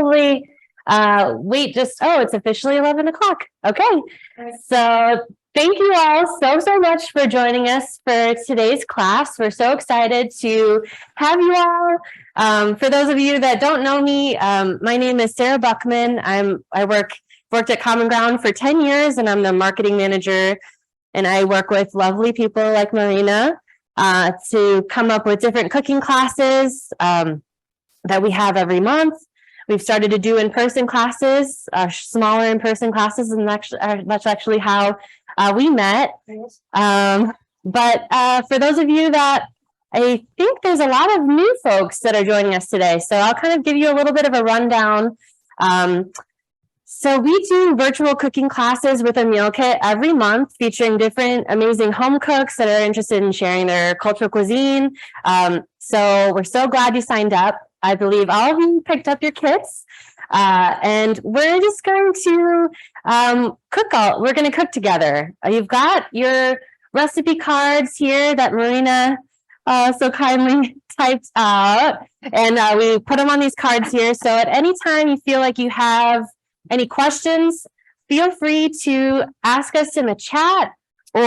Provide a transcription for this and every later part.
probably wait it's officially 11 o'clock. Okay. So thank you all so much for joining us for today's class. We're so excited to have you all. For those of you that don't know me, my name is Sarah Buckman. I worked at Common Ground for 10 years, and I'm the marketing manager. And I work with lovely people like Marina to come up with different cooking classes that we have every month. We've started to do in-person classes, smaller in-person classes, and that's actually how we met. But for those of you that, I think there's a lot of new folks that are joining us today, so I'll kind of give you a little bit of a rundown. So we do virtual cooking classes with a meal kit every month, featuring different amazing home cooks that are interested in sharing their cultural cuisine. So we're so glad you signed up. I believe all of you picked up your kits, and we're just going to we're going to cook together. You've got your recipe cards here that Marina so kindly typed out, and we put them on these cards here. So at any time you feel like you have any questions, feel free to ask us in the chat, or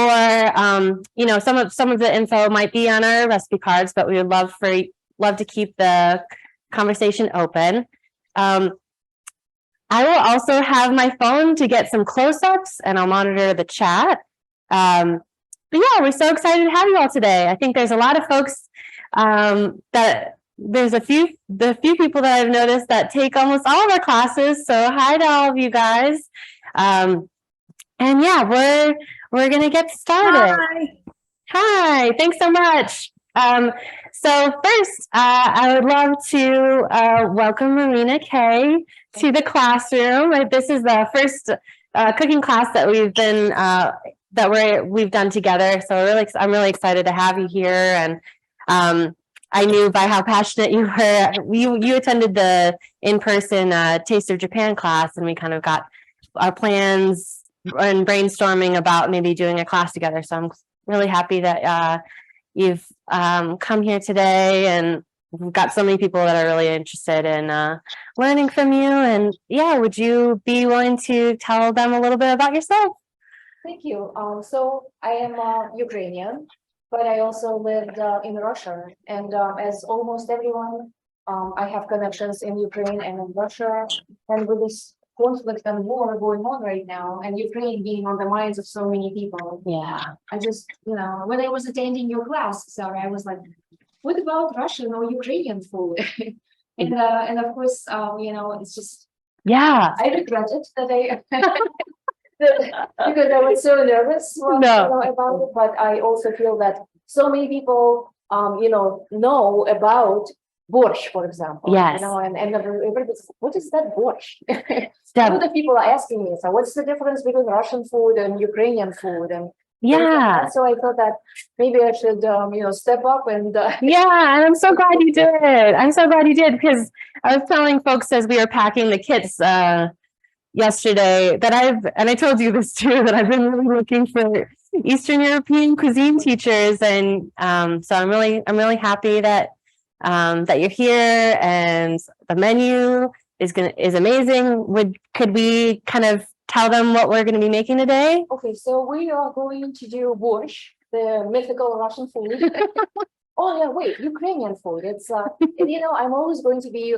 some of the info might be on our recipe cards, but we would love to keep the conversation open. I will also have my phone to get some close-ups, and I'll monitor the chat. But yeah, we're so excited to have you all today. I think there's a lot of folks that there's the few people that I've noticed that take almost all of our classes. So hi to all of you guys. And yeah, we're gonna get started. Hi, thanks so much. So first, I would love to welcome Marina K to the classroom. This is the first cooking class that we've done together. So I'm really excited to have you here. And I knew by how passionate you were. You attended the in-person Taste of Japan class, and we kind of got our plans and brainstorming about maybe doing a class together. So I'm really happy that you've come here today, and we've got so many people that are really interested in learning from you. And yeah, would you be willing to tell them a little bit about yourself? Thank you. So I am Ukrainian, but I also lived in Russia. And as almost everyone, I have connections in Ukraine and in Russia. And with this conflict and war going on right now, and Ukraine being on the minds of so many people. Yeah. I just, when I was attending your class, Sarah, I was like, what about Russian or Ukrainian food? and of course, it's just, yeah, I regret it that because I was so nervous about it, but I also feel that so many people, know about Borscht, for example. Yes. And everybody, what is that Borscht? Some of the people are asking me, so what's the difference between Russian food and Ukrainian food? And yeah, so I thought that maybe I should, step up and. Yeah, and I'm so glad you did. I'm so glad you did, because I was telling folks as we were packing the kits yesterday that I told you this too, that I've been really looking for Eastern European cuisine teachers, and so I'm really happy that you're here, and the menu is amazing. Could we kind of tell them what we're going to be making today? Okay, so we are going to do borscht, the mythical Russian food. Oh yeah, wait, Ukrainian food. It's I'm always going to be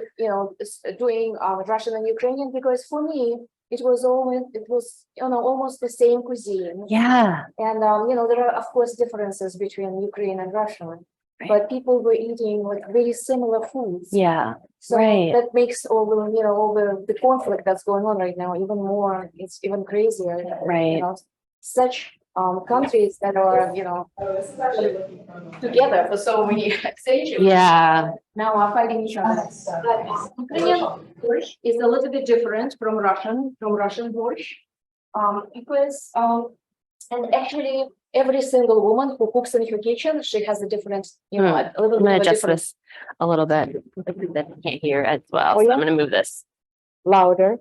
doing Russian and Ukrainian, because for me it was almost the same cuisine. Yeah. And there are of course differences between Ukraine and Russia. Right. But people were eating like very similar foods. Yeah. So right. that makes all the conflict that's going on right now even more. It's even crazier. Right. Such countries that are together for so many centuries. Yeah. Now are fighting each other. But Ukrainian borscht is a little bit different from Russian borscht, because and actually every single woman who cooks in her kitchen, she has a different, a little bit. I'm going to adjust this a little bit. I can't hear as well, so I'm going to move this louder.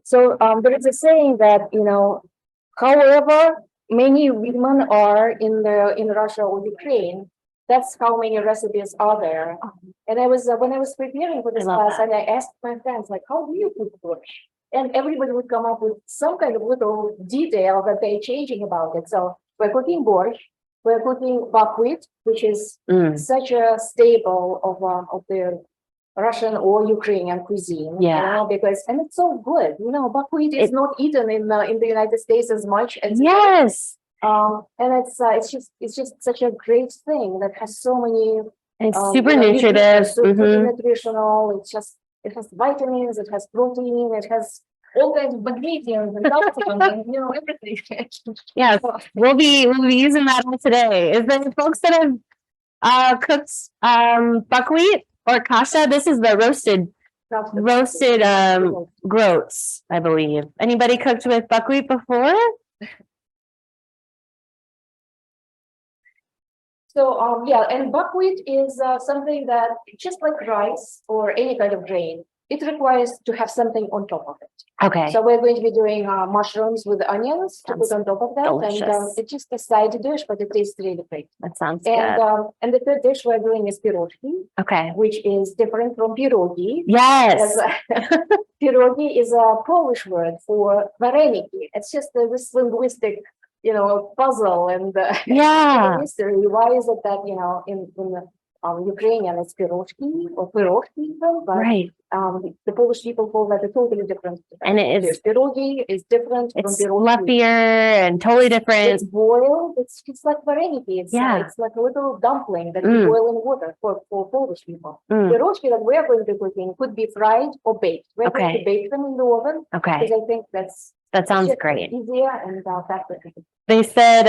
So there is a saying that however many women are in Russia or Ukraine, that's how many recipes are there. And I was when I was preparing for this love class, that. and I asked my friends, like, how do you cook borscht? And everybody would come up with some kind of little detail that they're changing about it. So we're cooking borscht, we're cooking buckwheat, which is such a staple of the Russian or Ukrainian cuisine. Yeah. You know, because and it's so good. You know, buckwheat is not eaten in the United States as much as Yes. and it's just such a great thing that has so many. It's super nutritive. Super nutritional. It has vitamins. It has protein. It has all kinds of magnesium and calcium and you know everything. Yes, we'll be using that all today. Is there folks that have cooked buckwheat or kasha? This is the roasted groats, I believe. Anybody cooked with buckwheat before? So yeah, and buckwheat is something that just like rice or any kind of grain, it requires to have something on top of it. Okay. So we're going to be doing mushrooms with onions to put on top of that, delicious. and it's just a side dish, but it tastes really great. That sounds good. And the third dish we're doing is pirozshki, Okay. which is different from pierogi. Yes. Pierogi is a Polish word for vareniki. It's just this linguistic, you know, puzzle and Yeah. mystery. Why is it that you know in Ukrainian it's pirozshki or pirozhki, but Right. The Polish people call that a totally different. And it is Pierogi is different from it's pierogi. fluffier and totally different. It's boiled. It's like vareniki. It's like a little dumpling that you boil in water for Polish people. Pierogi that we're going to be cooking could be fried or baked. We're going to bake them in the oven. Okay. Because I think that sounds great. Easier and faster. They said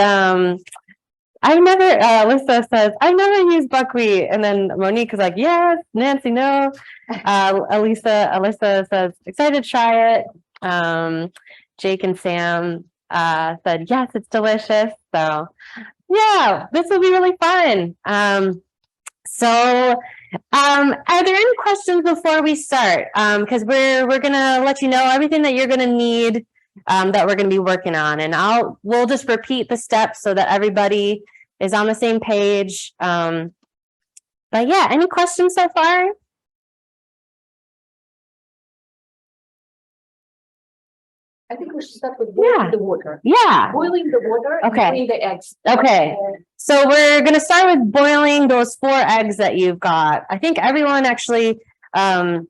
I've never, Alyssa says, I've never used buckwheat. And then Monique is like, yes, Nancy, no. Alyssa says, excited to try it. Jake and Sam said, yes, it's delicious. So yeah, this will be really fun. Are there any questions before we start? Because we're gonna let you know everything that you're gonna need that we're gonna be working on, and we'll just repeat the steps so that everybody is on the same page. But yeah, any questions so far? I think we should start with boiling the water. Yeah. Boiling the water and putting the eggs. Okay. So we're going to start with boiling those 4 eggs that you've got. I think everyone actually, there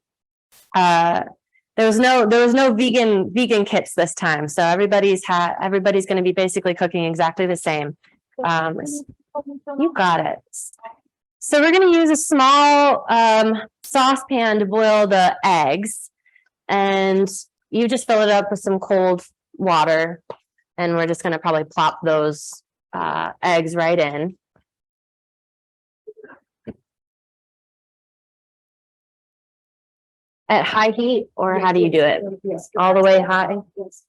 was no vegan kits this time. So everybody's going to be basically cooking exactly the same. You got it. So we're going to use a small saucepan to boil the eggs, and you just fill it up with some cold water, and we're just going to probably plop those eggs right in. At high heat, or how do you do it? Yes. All the way high? Yes.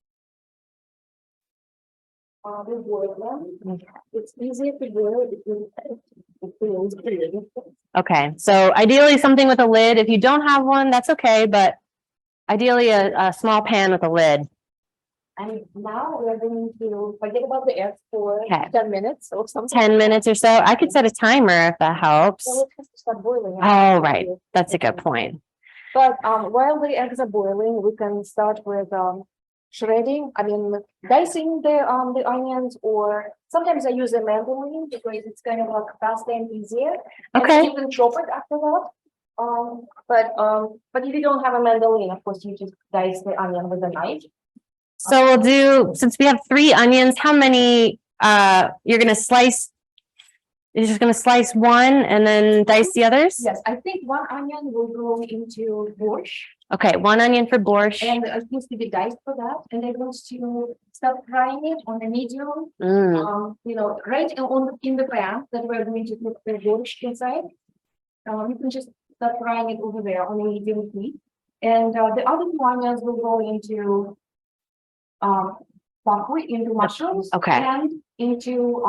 We boil them. It's easier to boil if Okay, so ideally something with a lid. If you don't have one, that's okay, but ideally a small pan with a lid. And now we're going to forget about the eggs for 10 minutes or something. 10 minutes or so. I could set a timer if that helps. So it has to start boiling. Oh, right. That's a good point. But while the eggs are boiling, we can start with shredding. I mean, dicing the onions, or sometimes I use a mandolin because it's kind of like faster and easier. Okay. And you can chop it after that. But if you don't have a mandolin, of course, you just dice the onion with a knife. So we'll do, since we have 3 onions, how many you're going to slice? You're just going to slice one and then dice the others? Yes, I think 1 onion will go into borscht. Okay, 1 onion for borscht. And it needs to be diced for that. And I'm going to start frying it on a medium, you know, right in the pan that we're going to put the borscht inside. You can just start frying it over there on a medium heat. And the other 2 onions will go into buckwheat, into mushrooms, and into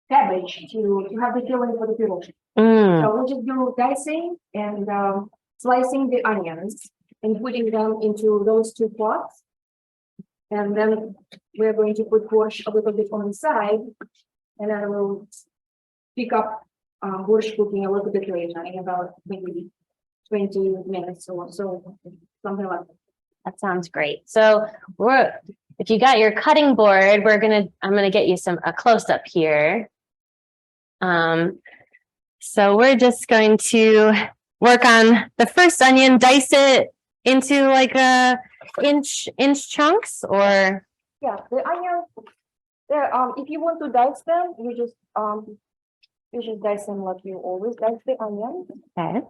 cabbage to have the filling for the pirozshki. So we'll just do dicing and slicing the onions and putting them into those 2 pots. And then we're going to put borscht a little bit on the side, and then we'll pick up borscht cooking a little bit later in about maybe 20 minutes or so, something like that. That sounds great. So if you got your cutting board, I'm gonna get you a close up here. So we're just going to work on the first onion, dice it into like inch chunks, or Yeah, the onion. There, if you want to dice them, you just dice them like you always dice the onion. okay,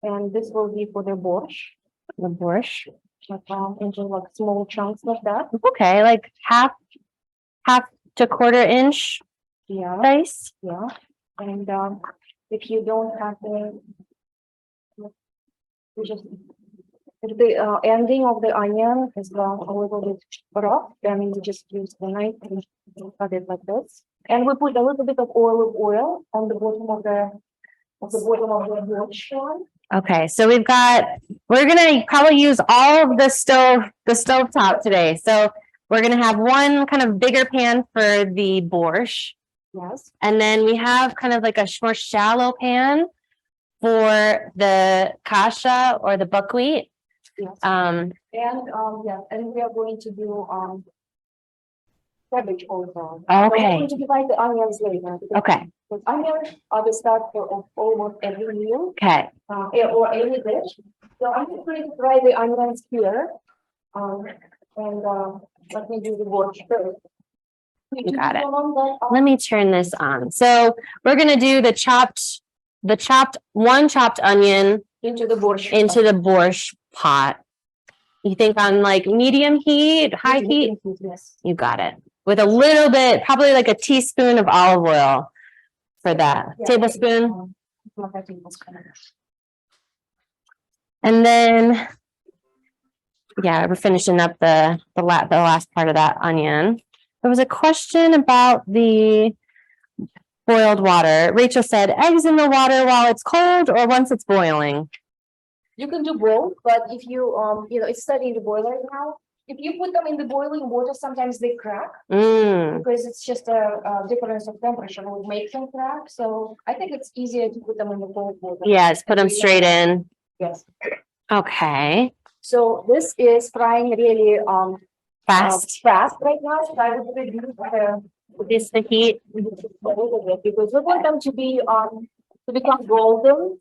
And this will be for the borscht. the borscht. Like, into like small chunks like that. Okay, like half to quarter inch Yeah, dice. yeah. And if you don't have if the ending of the onion is a little bit rough, then you just use the knife and cut it like this. And we put a little bit of oil on the bottom of the borscht one. Okay, so we're gonna probably use all of the stove top today. So we're gonna have one kind of bigger pan for the borscht. Yes. And then we have kind of like a more shallow pan for the kasha or the buckwheat. Yes. And we are going to do cabbage also. So we're Okay, going to divide the onions later. okay, Because onions are the start of almost every meal okay. or any dish. So I'm just going to fry the onions here. Let me do the borscht first. You got it. Let me turn this on. So we're gonna do one chopped onion Into the borscht. into the borscht pot. You think on like medium heat, high heat? Yes. You got it. With a little bit, probably like a teaspoon of olive oil for that. Yeah. Tablespoon. Like a tablespoon. And then, yeah, we're finishing up the last part of that onion. There was a question about the boiled water. Rachel said, eggs in the water while it's cold or once it's boiling? You can do both, but if you it's studying the boiler now. If you put them in the boiling water, sometimes they crack because it's just a difference of temperature will make them crack. So I think it's easier to put them in the cold water. Yes, put them straight in. Yes. Okay. So this is frying really Fast. fast right now. So I would reduce The heat. because we want them to become golden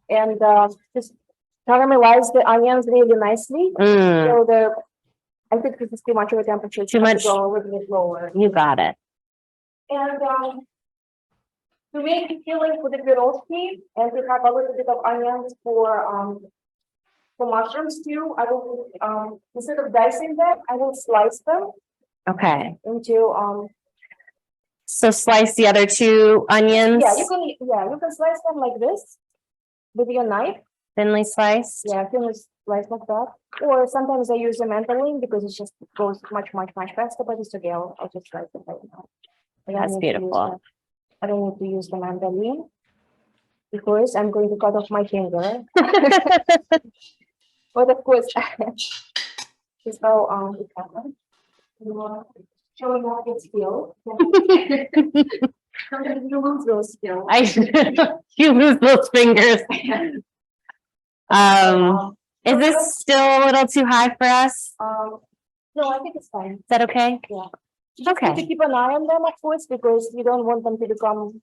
and just caramelize the onions really nicely. So I think this is too much of a temperature. Too much. Go a little bit lower. You got it. And to make the filling for the Pirozshki and to have a little bit of onions for mushrooms too, I will instead of dicing them, I will slice them. Okay. Into So slice the other two onions. Yeah, you can slice them like this with your knife. Thinly sliced. Yeah, thinly slice like that. Or sometimes I use a mandolin because it just goes much faster, but it's okay. I'll just slice it right now. That's beautiful. I don't need to use the mandolin because I'm going to cut off my finger. But of course, it's how it happens. Showing off your skill. Sometimes you lose those skills. You lose those fingers. Is this still a little too high for us? No, I think it's fine. Is that okay? Yeah. You just need to keep an eye on them, of course, because you don't want them to become,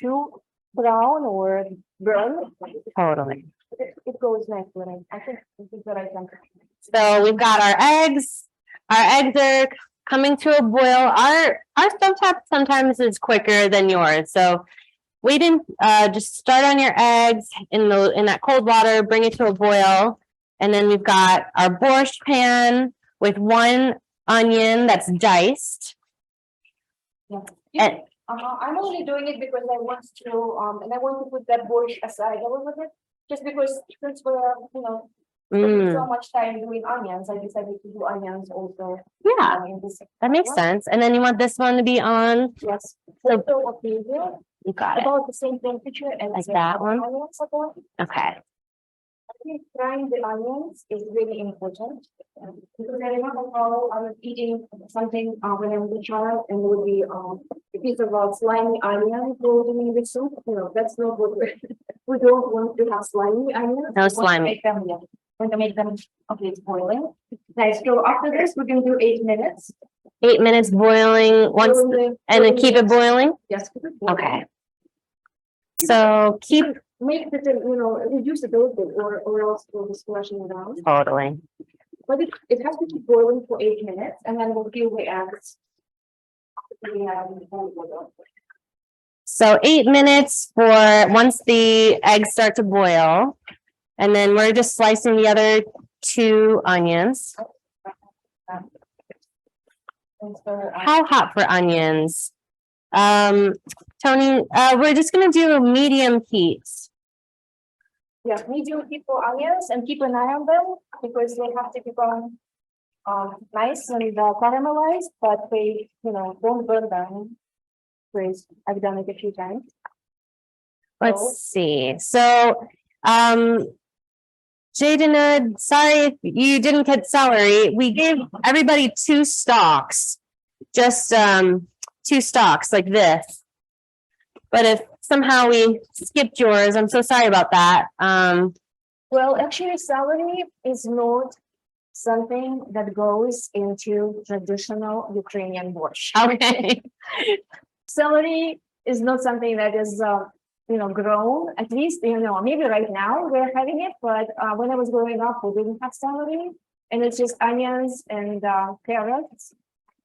too brown or burn. Totally. It goes nicely. I think this is the right temperature. So we've got our eggs. Our eggs are coming to a boil. Our stovetop sometimes is quicker than yours. So wait in, just start on your eggs in that cold water, bring it to a boil. And then we've got our borscht pan with one onion that's diced. Yeah. I'm only doing it because I want to, and I want to put that borscht aside a little bit, just because since we're, spending so much time doing onions, I decided to do onions also. Yeah, that makes sense. And then you want this one to be on? Yes. So, You got it. about the same temperature and like that one. onions. Okay. Frying the onions is really important. Because I remember how I was eating something when I was a child, and there would be a piece of slimy onion floating in the soup. That's not what we don't want to have slimy onions. No We want to slimy. make them, yeah. Want to make them it's boiling. Nice. So after this, we can do 8 minutes. 8 minutes boiling once, and then keep it boiling. Yes. Keep it boiling. Okay. So keep Make the reduce the dose or else we'll be splashing it out. totally. But it has to keep boiling for 8 minutes, and then we'll give the eggs. So 8 minutes for once the eggs start to boil, and then we're just slicing the other 2 onions. How hot for onions? Tony, we're just gonna do a medium heat. Yeah, medium heat for onions, and keep an eye on them because they have to become nice and caramelized, but they don't burn them. Because I've done it a few times. Let's see. So, Jaden, sorry if you didn't get celery. We gave everybody 2 stalks, just 2 stalks like this. But if somehow we skipped yours, I'm so sorry about that. Well, actually, celery is not something that goes into traditional Ukrainian borscht. Okay. Celery is not something that is grown, at least maybe right now we're having it, but when I was growing up we didn't have celery, and it's just onions and carrots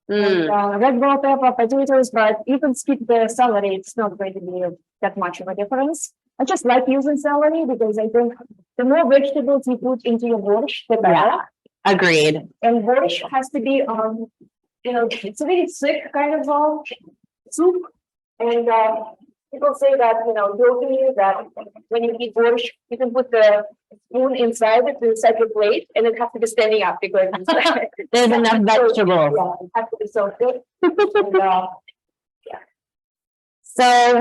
and red bell pepper, potatoes. But you can skip the celery, it's not going to be that much of a difference. I just like using celery because I think the more vegetables you put into your borscht, the better. Yeah, agreed. And borscht has to be it's a very thick kind of soup, and people say that jokingly that when you eat borscht, you can put the spoon inside the plate, and it has to be standing up because There's enough vegetables. Yeah, it has to be so thick. And, So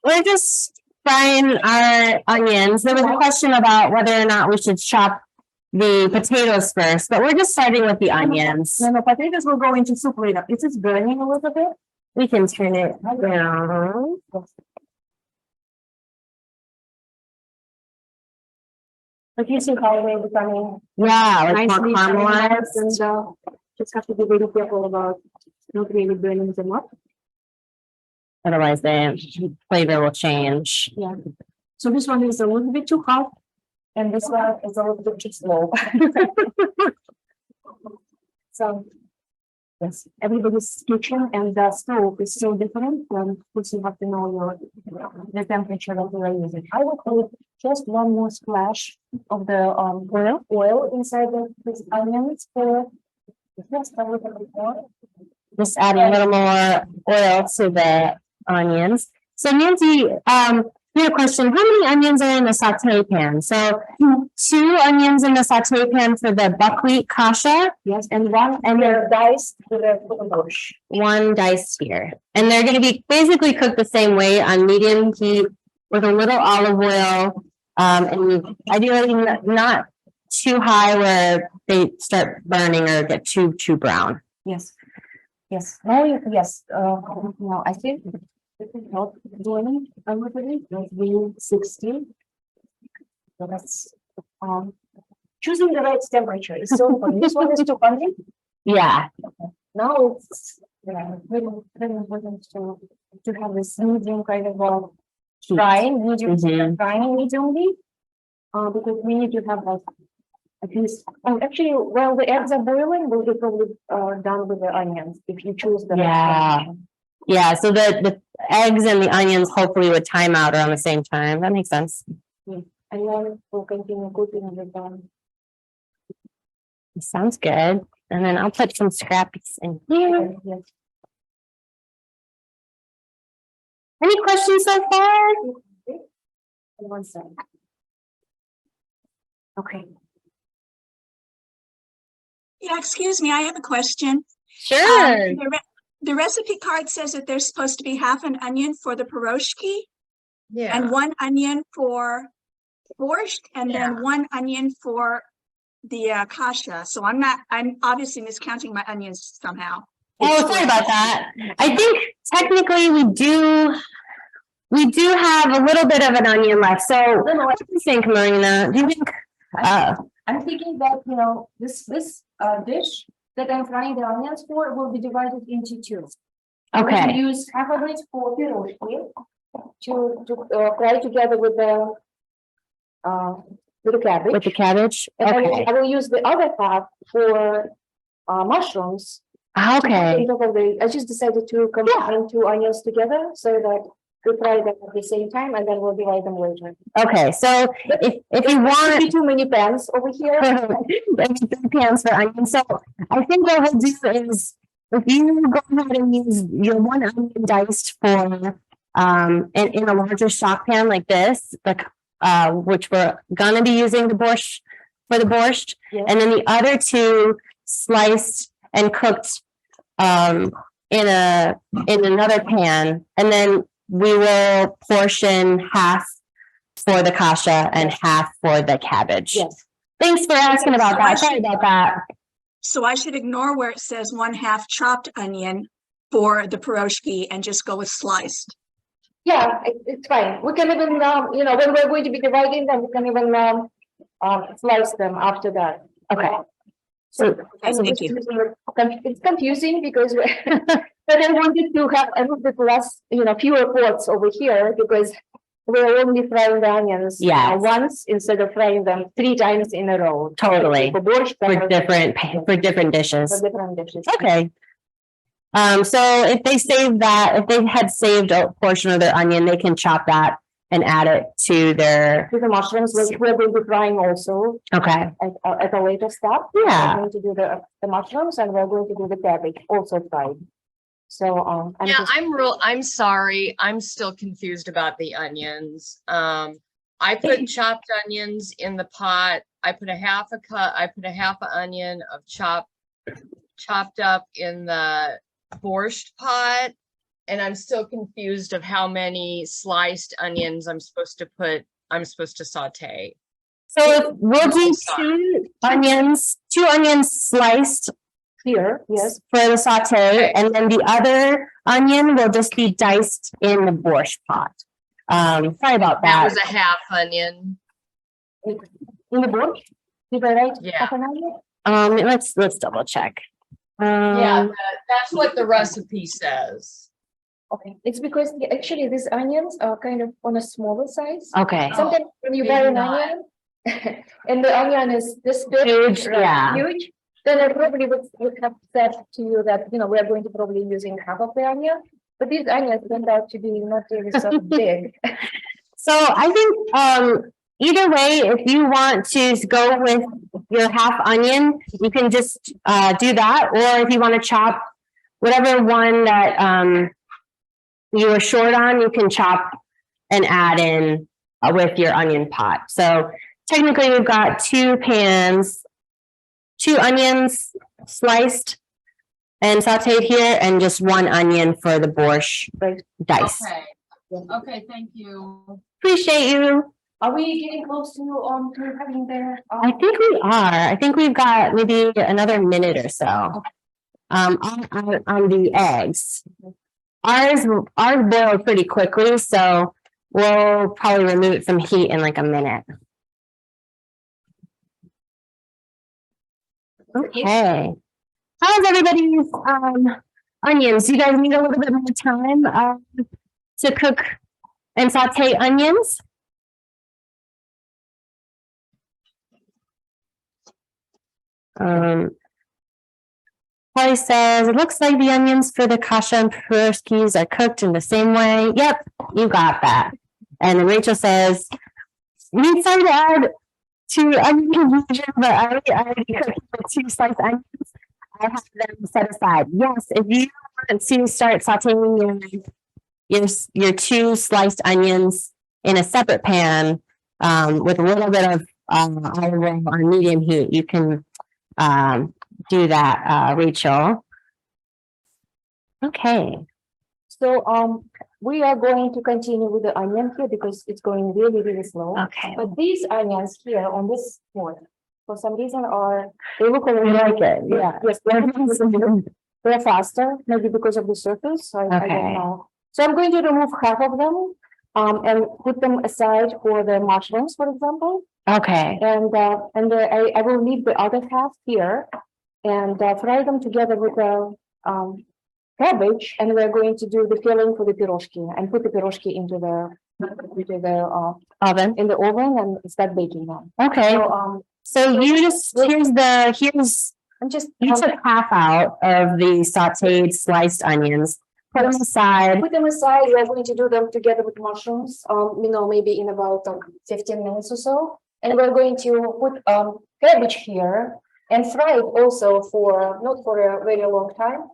we're just frying our onions. There was a question about whether or not we should chop the potatoes first, but we're just starting with the onions. No, potatoes will go into soup later. Is this burning a little bit? We can turn it down. Like you see how they're becoming Yeah, like more nicely caramelized. and just have to be really careful about not really burning them up. Otherwise, the flavor will change. Yeah. So this one is a little bit too hot, and this one is a little bit too slow. So yes, everybody's kitchen and the stove is so different. Of course, you have to know the temperature that you are using. I will put just one more splash of the oil inside these onions for just a little bit more. Just adding a little more oil to the onions. So Nancy, we have a question. How many onions are in the saute pan? So 2 onions in the saute pan for the buckwheat kasha. Yes, and they're diced with a borscht. 1 diced here. And they're going to be basically cooked the same way on medium heat with a little olive oil. And ideally not too high where they start burning or get too brown. Yes. Yes. No, yes. No, I think it can help doing everybody like 360. So that's choosing the right temperature is so important. This one is 200. Yeah. Now it's really important to have this medium kind of frying, mediumly, because we need to have like at least. Actually, while the eggs are boiling, we'll be probably done with the onions if you choose the. Yeah. So the eggs and the onions hopefully would time out around the same time. That makes sense. Yeah. And then we'll continue cooking with them. Sounds good. And then I'll put some scraps in here. Yes. Any questions so far? One second. Okay. Yeah, excuse me, I have a question. Sure. The recipe card says that there's supposed to be half an onion for the Pirozshki Yeah. and 1 onion for borscht and then 1 onion for the kasha. So I'm obviously miscounting my onions somehow. Oh, sorry about that. I think technically we do have a little bit of an onion left. So what do you think, Marina? Do you think, I'm thinking that, you know, this dish that I'm frying the onions for will be divided into two. I'm going to okay, use half of it for Pirozshki to fry together with the cabbage. with the cabbage? And Okay, I will use the other half for mushrooms. okay, I just decided to combine two onions together so that we fry them at the same time and then we'll divide them later. okay. So if you want too many pans over here. there's 3 pans for onions. So I think what we'll do is if you go ahead and use your 1 onion diced for in a larger stock pan like this, like which we're gonna be using the borscht for the borscht, and then the other 2 sliced and cooked in another pan, and then we will portion half for the kasha and half for the cabbage. Yes. Thanks for asking about So that. Sorry about that. So I should ignore where it says 1/2 chopped onion for the pirozhki and just go with sliced. Yeah, it's fine. We can even, you know, when we're going to be dividing them, we can even slice them after that. Okay. So Okay, thank you. it's confusing because but I wanted to have a little bit less, you know, fewer pots over here because we're only frying the onions once instead of frying them 3 times in a row. Totally. For borscht, For different dishes. for different dishes. Okay. So if they had saved a portion of their onion, they can chop that and add it to their. To the mushrooms, we're going to be frying also Okay. at a later step. Yeah. We're going to do the mushrooms and we're going to do the cabbage also fried. So I'm sorry. I'm still confused about the onions. I put chopped onions in the pot. I put a half an onion of chopped up in the borscht pot. And I'm still confused of how many sliced onions I'm supposed to saute. So we'll do 2 onions sliced here, yes, for the saute, Okay. and then the other onion will just be diced in the borscht pot. Sorry about That that. was a half onion. in the borscht. Did I write Yeah. half an onion? Let's double check. Yeah, that's what the recipe says. Okay, it's because actually these onions are kind of on a smaller size. Okay. Sometimes when you maybe buy an not. onion and the onion is this big, Huge, yeah. huge, then I probably would have said to you that, you know, we're going to probably using half of the onion, but these onions turned out to be not really so big. So I think either way, if you want to go with your half onion, you can just do that, or if you want to chop whatever one that you were short on, you can chop and add in with your onion pot. So technically we've got 2 pans, 2 onions sliced and sauteed here, and just 1 onion for the borscht dice. Okay, thank you. Appreciate you. Are we getting close to having the? I think we are. I think we've got maybe another minute or so. On the eggs. Ours boiled pretty quickly, so we'll probably remove it from heat in like a minute. Okay. How's everybody's onions? Do you guys need a little bit more time to cook and saute onions? Polly says, it looks like the onions for the kasha and pirozhkis are cooked in the same way. Yep, you got that. And then Rachel says, need some to add to onion confusion, but I already cooked the 2 sliced onions. I have them set aside. Yes, if you want to start sauteing your 2 sliced onions in a separate pan with a little bit of olive oil on medium heat, you can do that, Rachel. Okay. So we are going to continue with the onion here because it's going really, really slow. Okay. But these onions here on this board, for some reason They look like we like it. Yeah. yes, they're faster, maybe because of the surface, I Okay. don't know. So I'm going to remove half of them, and put them aside for the mushrooms, for example. Okay. And I will leave the other half here and fry them together with the cabbage, and we're going to do the filling for the pirozhki and put the pirozhki into the Oven. in the oven and start baking them. Okay. So So you just, here's, I'm just you took half out of the sauteed sliced onions, put them aside. put them aside. We're going to do them together with mushrooms, maybe in about 15 minutes or so. And we're going to put cabbage here and fry it also for not for a very long time,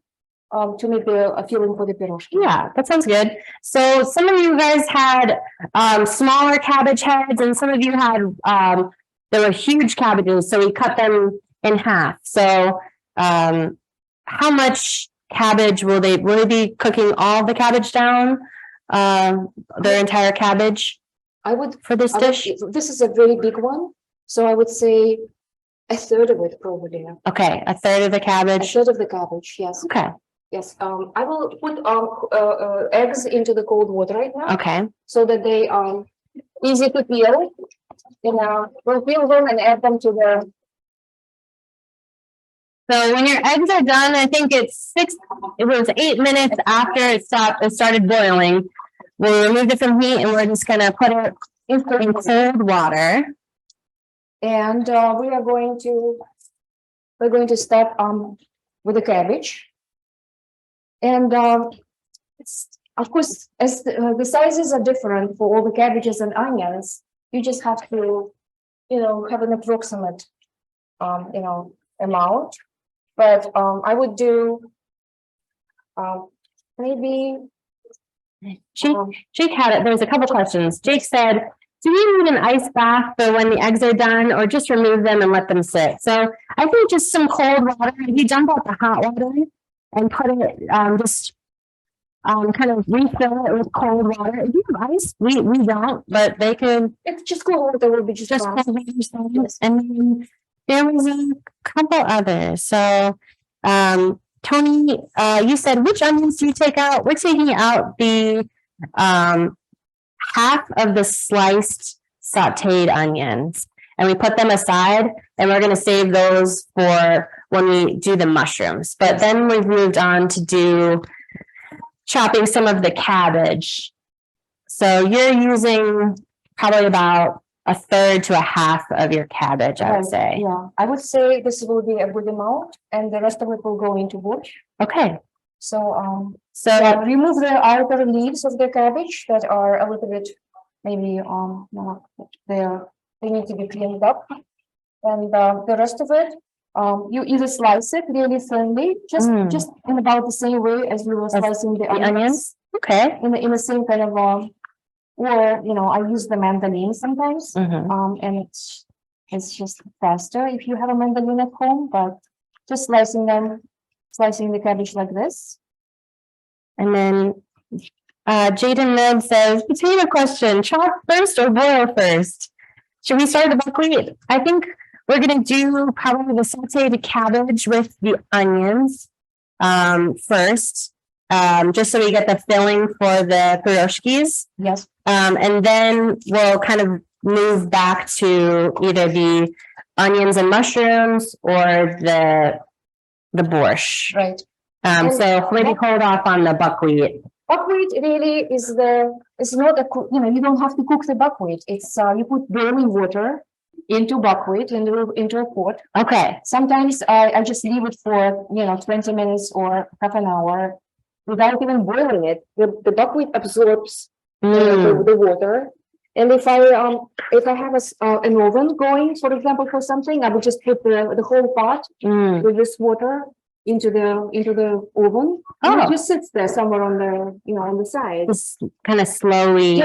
to make a filling for the pirozhki. Yeah, that sounds good. So some of you guys had smaller cabbage heads and some of you had there were huge cabbages, so we cut them in half. So how much cabbage will they be cooking all the cabbage down? Their entire cabbage I would for this dish? This is a very big one, so I would say a third of it probably. Okay, a third of the A cabbage. third of the cabbage, yes. Okay, Yes, I will put eggs into the cold water right now, okay. so that they are easy to peel. We'll peel them and add them to the. So when your eggs are done, I think it was 8 minutes after it started boiling. We'll remove it from heat and we're just gonna put it in cold water. And we're going to start with the cabbage. And of course, as the sizes are different for all the cabbages and onions, you just have to, have an approximate, amount. But I would do maybe. Jake had it. There's a couple questions. Jake said, do we need an ice bath for when the eggs are done or just remove them and let them sit? So I think just some cold water. If you dump out the hot water and put it, kind of refill it with cold water. If you have ice, we don't, but they could It's just cold water will be just just fine. cold water. And then there was a couple others. So, Tony, you said, which onions do you take out? We're taking out the half of the sliced sauteed onions and we put them aside and we're going to save those for when we do the mushrooms. But then we've moved on to do chopping some of the cabbage. So you're using probably about a third to a half of your cabbage, I would say. Yeah, I would say this will be a good amount, and the rest of it will go into borscht. Okay. So So remove the outer leaves of the cabbage that are a little bit maybe they need to be cleaned up, and the rest of it you either slice it really thinly, just in about the same way as you were slicing the onions. Okay. In the same kind of or I use the mandolin sometimes, and it's just faster if you have a mandolin at home, but just slicing the cabbage like this. And then Jaden Ned says, potato question, chop first or boil first? Should we start the buckwheat? I think we're going to do probably the sauteed cabbage with the onions first, just so we get the filling for the pirozhkis. Yes. And then we'll kind of move back to either the onions and mushrooms or the borscht. Right. So maybe hold off on the buckwheat. Buckwheat really is not you don't have to cook the buckwheat. It's you put boiling water into buckwheat into a pot. Okay. Sometimes I just leave it for 20 minutes or half an hour without even boiling it. The buckwheat absorbs the water. And if I have an oven going, for example, for something, I would just put the whole pot with this water into the oven. And it just sits there somewhere on the side. Just kind of slowly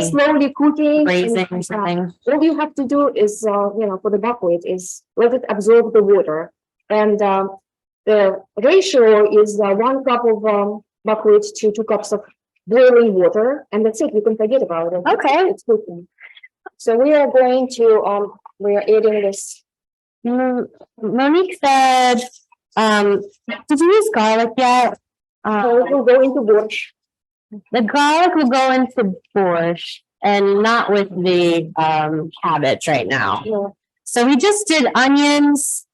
cooking, braising or something. All you have to do is for the buckwheat is let it absorb the water, and the ratio is 1 cup of buckwheat to 2 cups of boiling water, and that's it. You can forget about it. Okay. It's cooking. So we are going to, we are adding this. Monique said, did you use garlic yet? So it will go into borscht. The garlic will go into borscht and not with the cabbage right now. No, So we just did onions.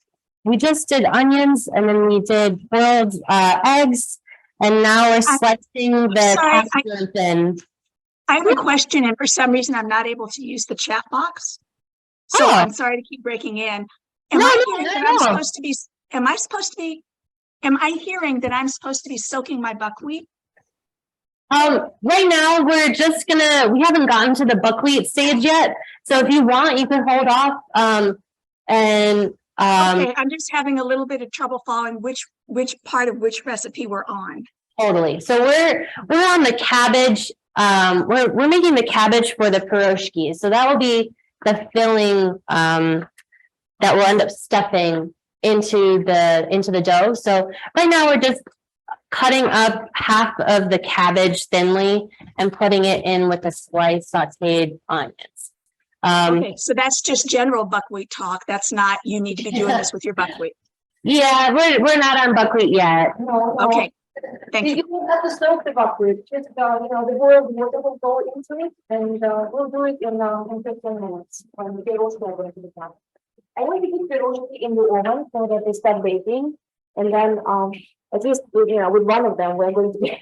We just did onions and then we did boiled eggs. And now we're slicing the Sorry, cashew thin. I have a question, and for some reason, I'm not able to use the chat box. So Oh. I'm sorry to keep breaking in. No, Am I hearing that I'm supposed to be soaking my buckwheat? Right now we're just we haven't gotten to the buckwheat stage yet. So if you want, you can hold off. Okay, I'm just having a little bit of trouble following which part of which recipe we're on. Totally. So we're on the cabbage. We're making the cabbage for the Pirozshki. So that will be the filling that we'll end up stuffing into the dough. So right now we're just cutting up half of the cabbage thinly and putting it in with the sliced sauteed onions. Okay, so that's just general buckwheat talk. That's not, you need to be doing this with your buckwheat. Yeah, we're not on buckwheat yet. no. Okay, thank you. You don't have to soak the buckwheat. Just, the boiled water will go into it, and we'll do it in 15 minutes when the Pirozshki are going to be done. I want to put Pirozshki in the oven so that they start baking, and then at least with one of them we're going to be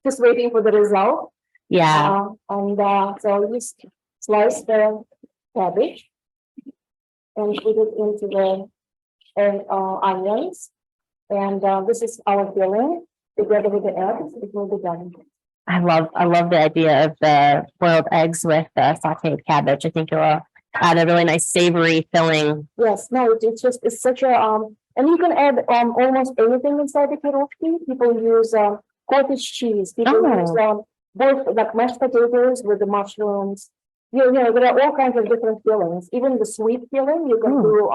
just waiting for the result. Yeah. So we slice the cabbage and put it into the onions, and this is our filling together with the eggs. It will be done. I love the idea of the boiled eggs with the sauteed cabbage. I think it will add a really nice savory filling. Yes, no, it's such a and you can add almost anything inside the Pirozshki. People use cottage cheese. People use both like mashed potatoes with the mushrooms. There are all kinds of different fillings. Even the sweet filling, you can do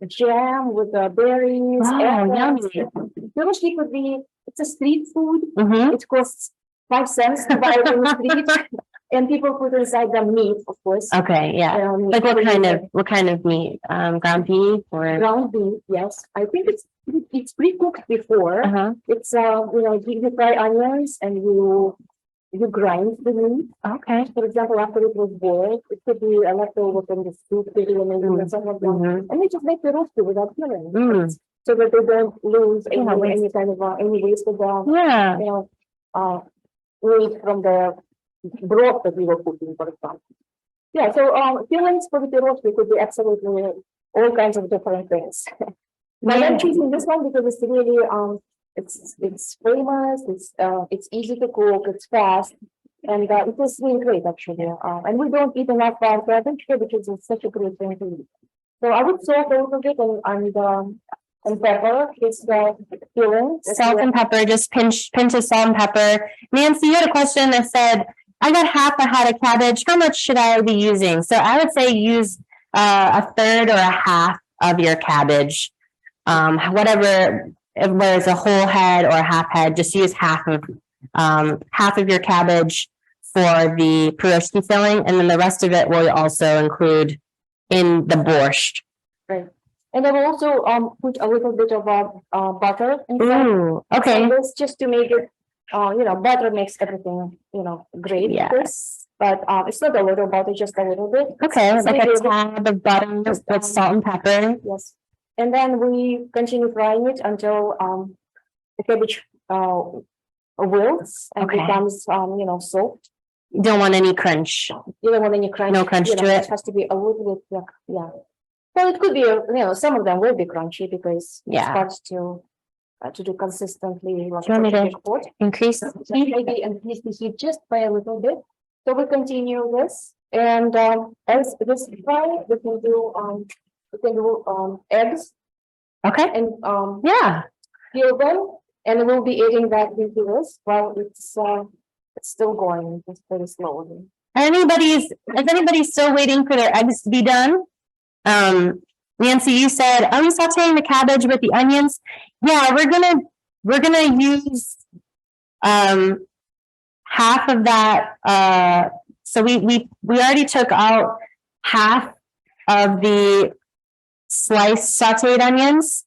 jam with the berries. Wow, yummy. Pirozshki could be, it's a street food. Mm-hmm. It costs 5 cents to buy it in the street. And people put inside the meat, of course. Okay, yeah. Like what kind of meat? Ground beef or Ground beef, yes. I think it's pre-cooked before. It's you fry onions and you grind the meat. Okay. For example, after it was boiled, it could be a leftover from the soup, maybe some of them. And they just make the Pirozshki without filling. So that they don't lose any kind of any wasted meat from the broth that we were cooking, for example. Yeah, so fillings for the Pirozshki could be absolutely all kinds of different things. But I'm choosing this one because it's really it's famous, it's easy to cook, it's fast, and it is really great actually. And we don't eat enough cabbage here because it's such a great thing to eat. So I would salt a little bit and pepper. It's the filling. Salt and pepper, just pinch of salt and pepper. Nancy, you had a question that said, I got half a head of cabbage. How much should I be using? So I would say use a third or a half of your cabbage. Whether it's a whole head or a half head, just use half of your cabbage for the Pirozshki filling, and then the rest of it will also include in the borscht. Right. And I will also put a little bit of butter inside. Ooh, okay. So this just to make it, butter makes everything, great. Yes. But it's not a little butter, just a little bit. Okay, it's like a tad of butter with salt and pepper. Yes. And then we continue frying it until the cabbage wilts and becomes, soft. You don't want any crunch. You don't want any crunch. No crunch to it. It has to be a little bit, Well, it could be, some of them will be crunchy because it starts to do consistently. Like, do you want me to increase the heat? Maybe increase the heat just by a little bit. So we continue this, and as this fry, we can do eggs. Okay. And peel them, and we'll be adding that into this while it's still going, just very slowly. Is anybody still waiting for their eggs to be done? Nancy, you said, are we sauteing the cabbage with the onions? Yeah, we're gonna use half of that, so we already took out half of the sliced sauteed onions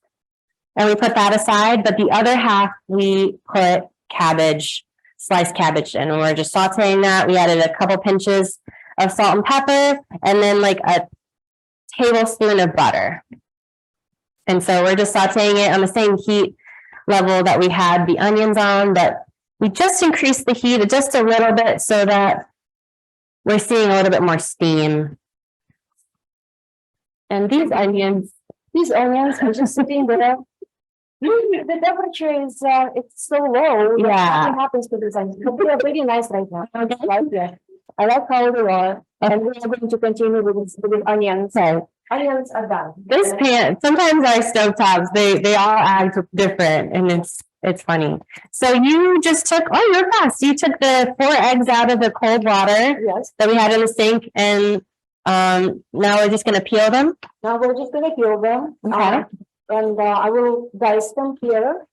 and we put that aside, but the other half we put cabbage, sliced cabbage in, and we're just sauteing that. We added a couple pinches of salt and pepper and then like a tablespoon of butter. And so we're just sauteing it on the same heat level that we had the onions on, but we just increased the heat just a little bit so that we're seeing a little bit more steam. And these onions are just sitting there. The temperature is, it's so low. Yeah. Nothing happens to these onions. But they are very nice right now. I like how they are. And we're going to continue with onions. Okay. Onions are done. This pan, sometimes our stovetops, they all act different and it's funny. So you just took, oh, you're fast. You took the 4 eggs out of the cold water Yes. that we had in the sink and now we're just gonna peel them. Now we're just gonna peel them. Okay. And I will dice them here.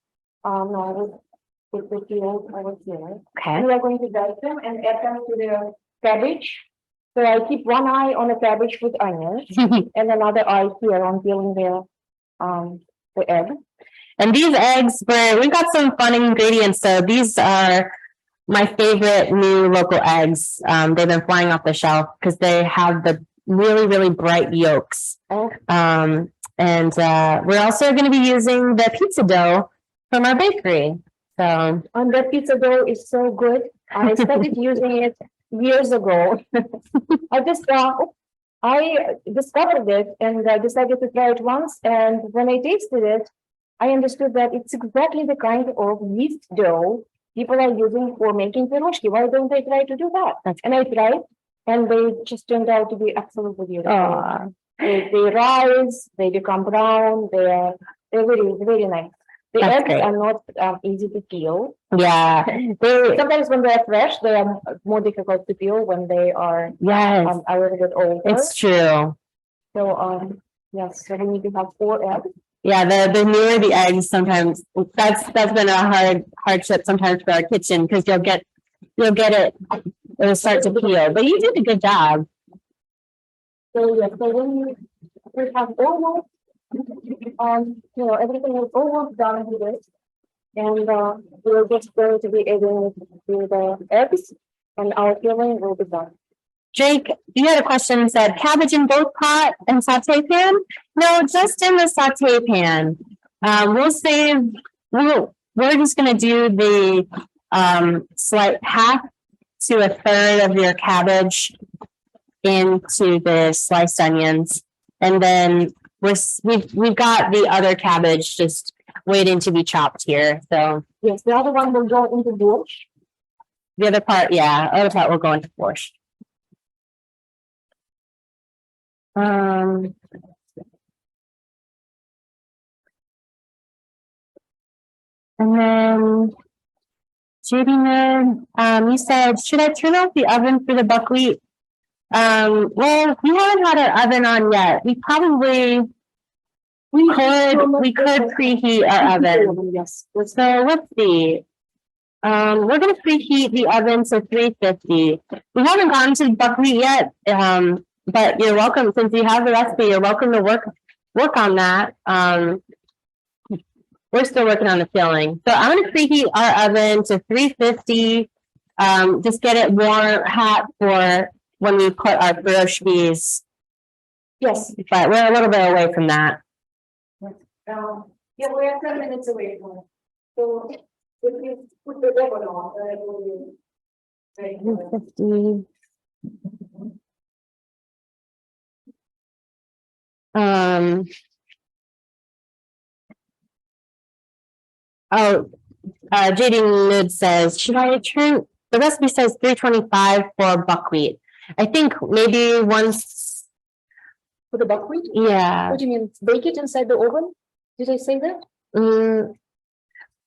No, I will put the peel over here. Okay. We are going to dice them and add them to the cabbage. So I keep one eye on the cabbage with onions and another eye here on peeling the egg. And these eggs we've got some fun ingredients. So these are my favorite new local eggs. They've been flying off the shelf because they have the really, really bright yolks. Oh. And we're also going to be using the pizza dough from our bakery. So, And that pizza dough is so good. I started using it years ago. I discovered it and I decided to try it once. And when I tasted it, I understood that it's exactly the kind of yeast dough people are using for making pirozshki. Why don't I try to do that? And I tried, and they just turned out to be absolutely beautiful. They rise, they become brown. They're very, very nice. The That's eggs great. are not easy to peel. yeah. Sometimes when they are fresh, they are more difficult to peel when they are Yes, a little bit older. it's true. So yes, so we need to have 4 eggs. Yeah, the newer the eggs, sometimes that's been a hardship sometimes for our kitchen because you'll get it, it'll start to peel. But you did a good job. So yes, so when we have almost everything is almost done with it. And we're just going to be adding to the eggs and our peeling will be done. Jake, you had a question, said cabbage in both pot and saute pan? No, just in the saute pan. We're just gonna do the slight half to a third of your cabbage into the sliced onions. And then we've got the other cabbage just waiting to be chopped here. So Yes, the other one will go into borscht. the other part will go into borscht. And then JD Nerd, you said, should I turn off the oven for the buckwheat? Well, we haven't had our oven on yet. We could preheat our oven. Yes. So let's see. We're gonna preheat the oven to 350. We haven't gotten to buckwheat yet. But you're welcome, since you have the recipe, you're welcome to work on that. We're still working on the filling. So I'm gonna preheat our oven to 350. Just get it warm, hot for when we put our pirozhkis. Yes. But we're a little bit away from that. Yeah, we're 10 minutes away from it. So if you put the oven on, then it will be very good. 350. JD Mid says, should I turn, the recipe says 325 for buckwheat. I think maybe once, For the buckwheat? yeah. What do you mean? Bake it inside the oven? Did I say that?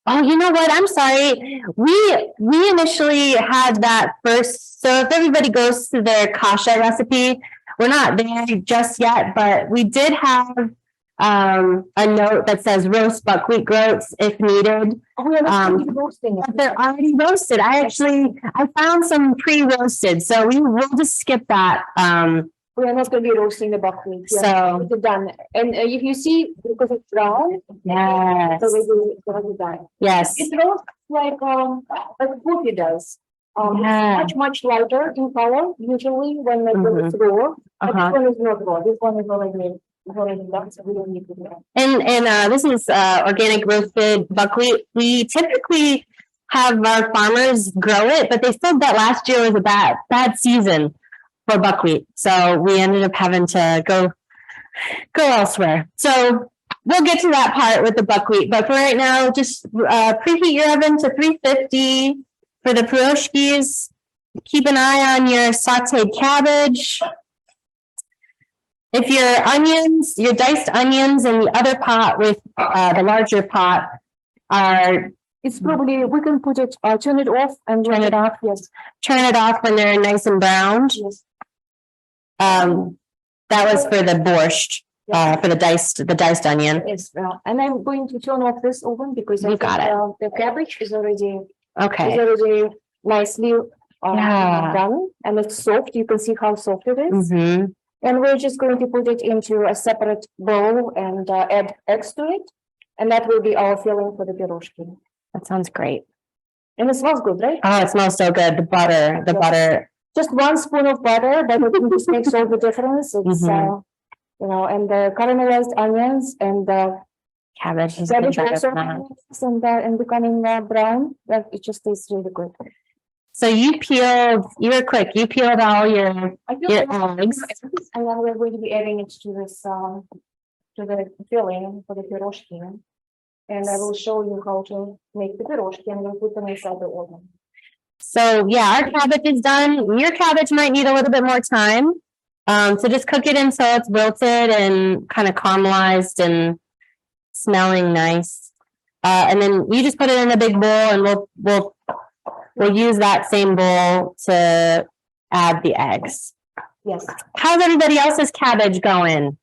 Oh, you know what? I'm sorry. We initially had that first. So if everybody goes to their kasha recipe, we're not there just yet, but we did have a note that says roast buckwheat groats if needed. Oh, yeah, that's Um, gonna be roasting it. But they're already roasted. I found some pre-roasted, so we'll just skip that. We are not gonna be roasting the buckwheat. Yeah, So, it's done. And if you see, because it's brown, yes, it's already done. yes, It roasts like coffee does. Yeah. It's much lighter in color usually when Mhm. it's raw. But Uh-huh. this one is not raw. This one is already done, so we don't need to do that. and this is organic roasted buckwheat. We typically have our farmers grow it, but they said that last year was a bad season for buckwheat, so we ended up having to go elsewhere. So we'll get to that part with the buckwheat, but for right now, just preheat your oven to 350 for the Pirozshkis. Keep an eye on your sauteed cabbage. If your diced onions in the other pot with the larger pot are, It's probably, we can put it, turn it off and turn it off. Yes, Turn it off when they're nice and browned. yes. That was for the borscht, for the diced onion. Yes, and I'm going to turn off this oven because I You think got it. the cabbage is already Okay. nicely Yeah. done, and it's soft. You can see how soft it is. Mm-hmm. And we're just going to put it into a separate bowl and add eggs to it, and that will be our filling for the pirozhki. That sounds great. And it smells good, right? Oh, it smells so good. The butter. Just 1 spoon of butter, but it just makes all the difference. It's and the caramelized onions and the Cabbage is cabbage better also than that. and becoming brown. That it just tastes really good. So you were quick. You peeled all your I feel eggs. and then we're going to be adding it to this to the filling for the pirozhki. And I will show you how to make the pirozhki, and we'll put them inside the oven. So yeah, our cabbage is done. Your cabbage might need a little bit more time. So just cook it until it's wilted and kind of caramelized and smelling nice. And then you just put it in a big bowl, and we'll use that same bowl to add the eggs. Yes. How's everybody else's cabbage going?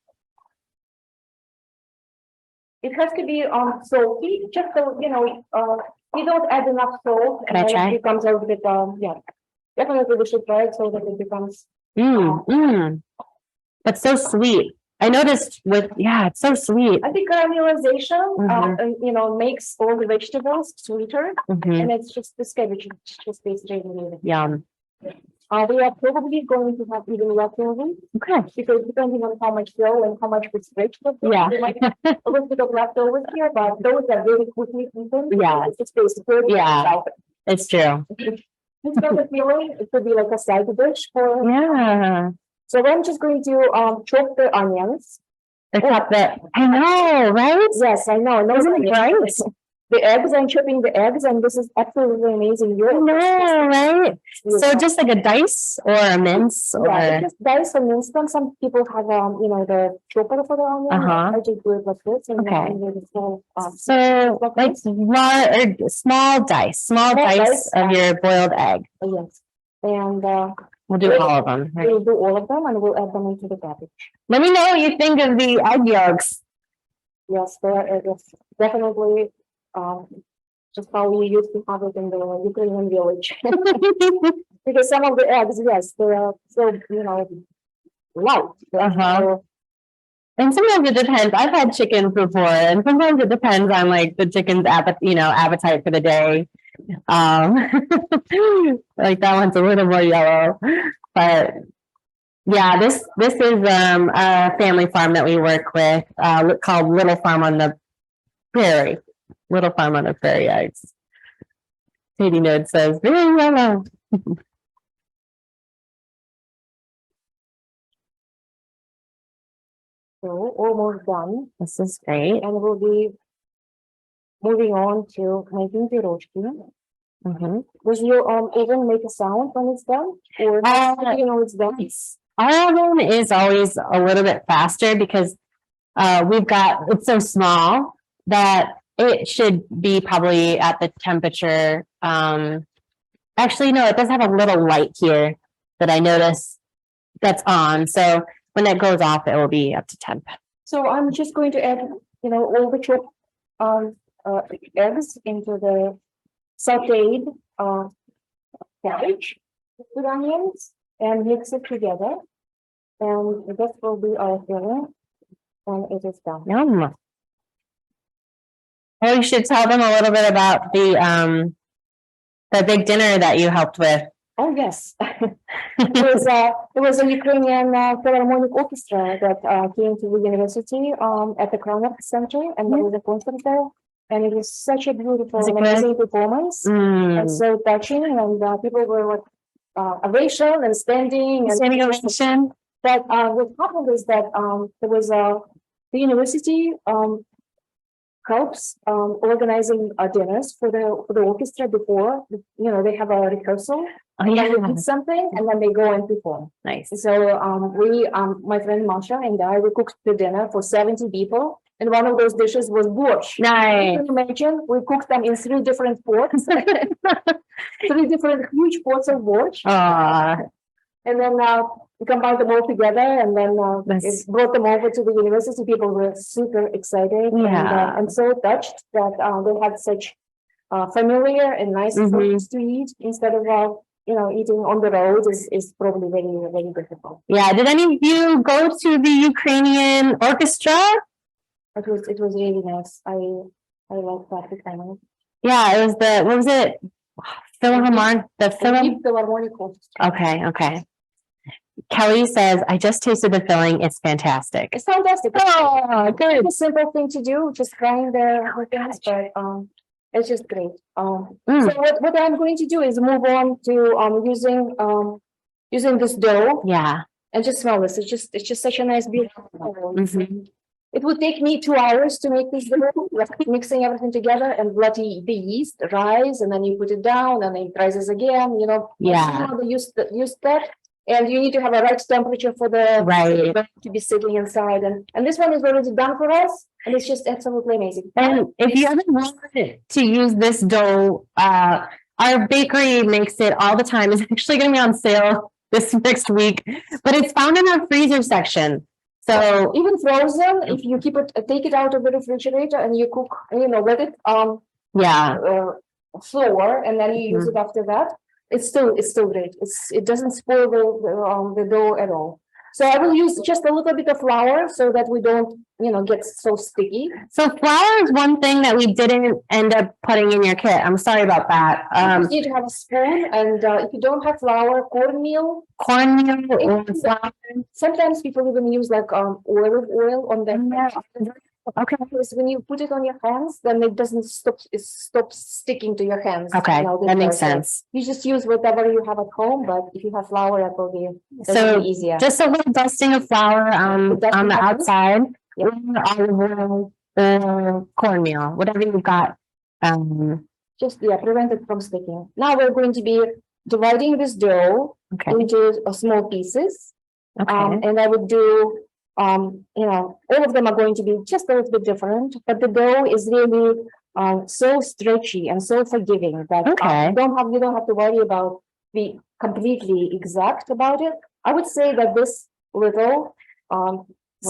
It has to be salty, just so you don't add enough salt. Can I and then try? it becomes a bit definitely we should try it so that it becomes That's so sweet. I noticed it's so sweet. I think caramelization Mhm. makes all the vegetables sweeter, Mhm. and it's just this cabbage just tastes really good. Yum. We are probably going to have even leftovers Okay. because depending on how much fill and how much it's vegetables, Yeah. we might have a little bit of leftovers here, but those are really quickly eaten. Yeah. It just tastes good. Yeah. It's true. It's got the feeling it could be like a side dish for. Yeah. So I'm just going to chop the onions. I know, right? Yes, I know. Isn't it right? The eggs, I'm chopping the eggs, and this is absolutely amazing. I know, right? So So just like a dice or a mince yeah, or just dice and mince them. Some people have the chopper for the onion. Uh-huh. I just do it like this, and Okay. then with a small so like small dice dice, of your boiled egg. yes, and We'll do all of them. Right? we'll do all of them, and we'll add them into the cabbage. Let me know what you think of the egg yolks. Yes, it's definitely just how we used to have it in the Ukrainian village. Because some of the eggs, yes, they are so light. Uh-huh. And sometimes it depends. I've had chickens before, and sometimes it depends on like the chicken's appetite for the day. Like that one's a little more yellow, but yeah, this is a family farm that we work with, called Little Farm on the Prairie. Little Farm on the Prairie eggs. Katie Node says very yellow. So almost done, This is great. and we'll be moving on to making pirozhki. Mhm. Does your oven make a sound when it's done, or it's done? Our oven is always a little bit faster because it's so small that it should be probably at the temperature. Actually, no, it does have a little light here that I notice that's on. So when that goes off, it will be up to temp. So I'm just going to add, all the chopped eggs into the sauteed cabbage with onions and mix it together. And this will be our filling, and it is done. Yum. Well, you should tell them a little bit about the big dinner that you helped with. Oh, yes. It was a Ukrainian Philharmonic Orchestra that came to the university at the Crown Center, and there was a concert there. And it was such a beautiful, Was it good? amazing performance, and so touching, and people were like ovation and standing. And Standing ovation. But what happened is that there was the university helps organizing dinners for the orchestra before, they have a rehearsal. Oh, And then yeah. we eat something, and then they go and perform. Nice. So my friend Masha and I, we cooked the dinner for 70 people, and one of those dishes was borscht. Nice. You can imagine, we cooked them in 3 different pots, 3 different huge pots of borscht, and then we combined them all together, and then That's- brought them over to the university. People were super excited, Yeah. and so touched that they had such familiar and nice Mhm. foods to eat instead of eating on the road is probably very, very difficult. Yeah. Did any of you go to the Ukrainian orchestra? It was really nice. I like that kind. Yeah, it was what was it? Philharmonic, the Philharmonic Orchestra. Okay. Kelly says, I just tasted the filling. It's fantastic. It's fantastic. Oh, good. It's a simple thing to do, just frying the organs, but it's just great. Mm. So what I'm going to do is move on to using this dough Yeah. and just smell this. It's just such a nice beautiful dough. Mhm. It would take me 2 hours to make this dough, like mixing everything together and let the yeast rise, and then you put it down, and then it rises again. Yeah. They use that. And you need to have a right temperature for the Right. to be sitting inside, and this one is already done for us, and it's just absolutely amazing. And if you ever wanted to use this dough, our bakery makes it all the time. It's actually going to be on sale this next week, but it's found in our freezer section. So Even frozen, if you take it out of the refrigerator and you cook, let it yeah, flour, and then you use it after that. It's still great. It doesn't spoil the dough at all. So I will use just a little bit of flour so that we don't, get so sticky. so flour is one thing that we didn't end up putting in your kit. I'm sorry about that. You need to have a spoon, and if you don't have flour, cornmeal. Cornmeal or flour. Sometimes people even use like olive oil on their Okay. because when you put it on your hands, then it doesn't stop sticking to your hands. Okay, the that makes dough. So sense. You just use whatever you have at home, but if you have flour, that will be So easier. just a little dusting of flour Dusting on the of- outside, Yep. olive oil or cornmeal, whatever you've got. Just prevent it from sticking. Now we're going to be dividing this dough Okay. into small pieces. Okay. And I would do, all of them are going to be just a little bit different, but the dough is really so stretchy and so forgiving that Okay. you don't have to worry about be completely exact about it. I would say that this little,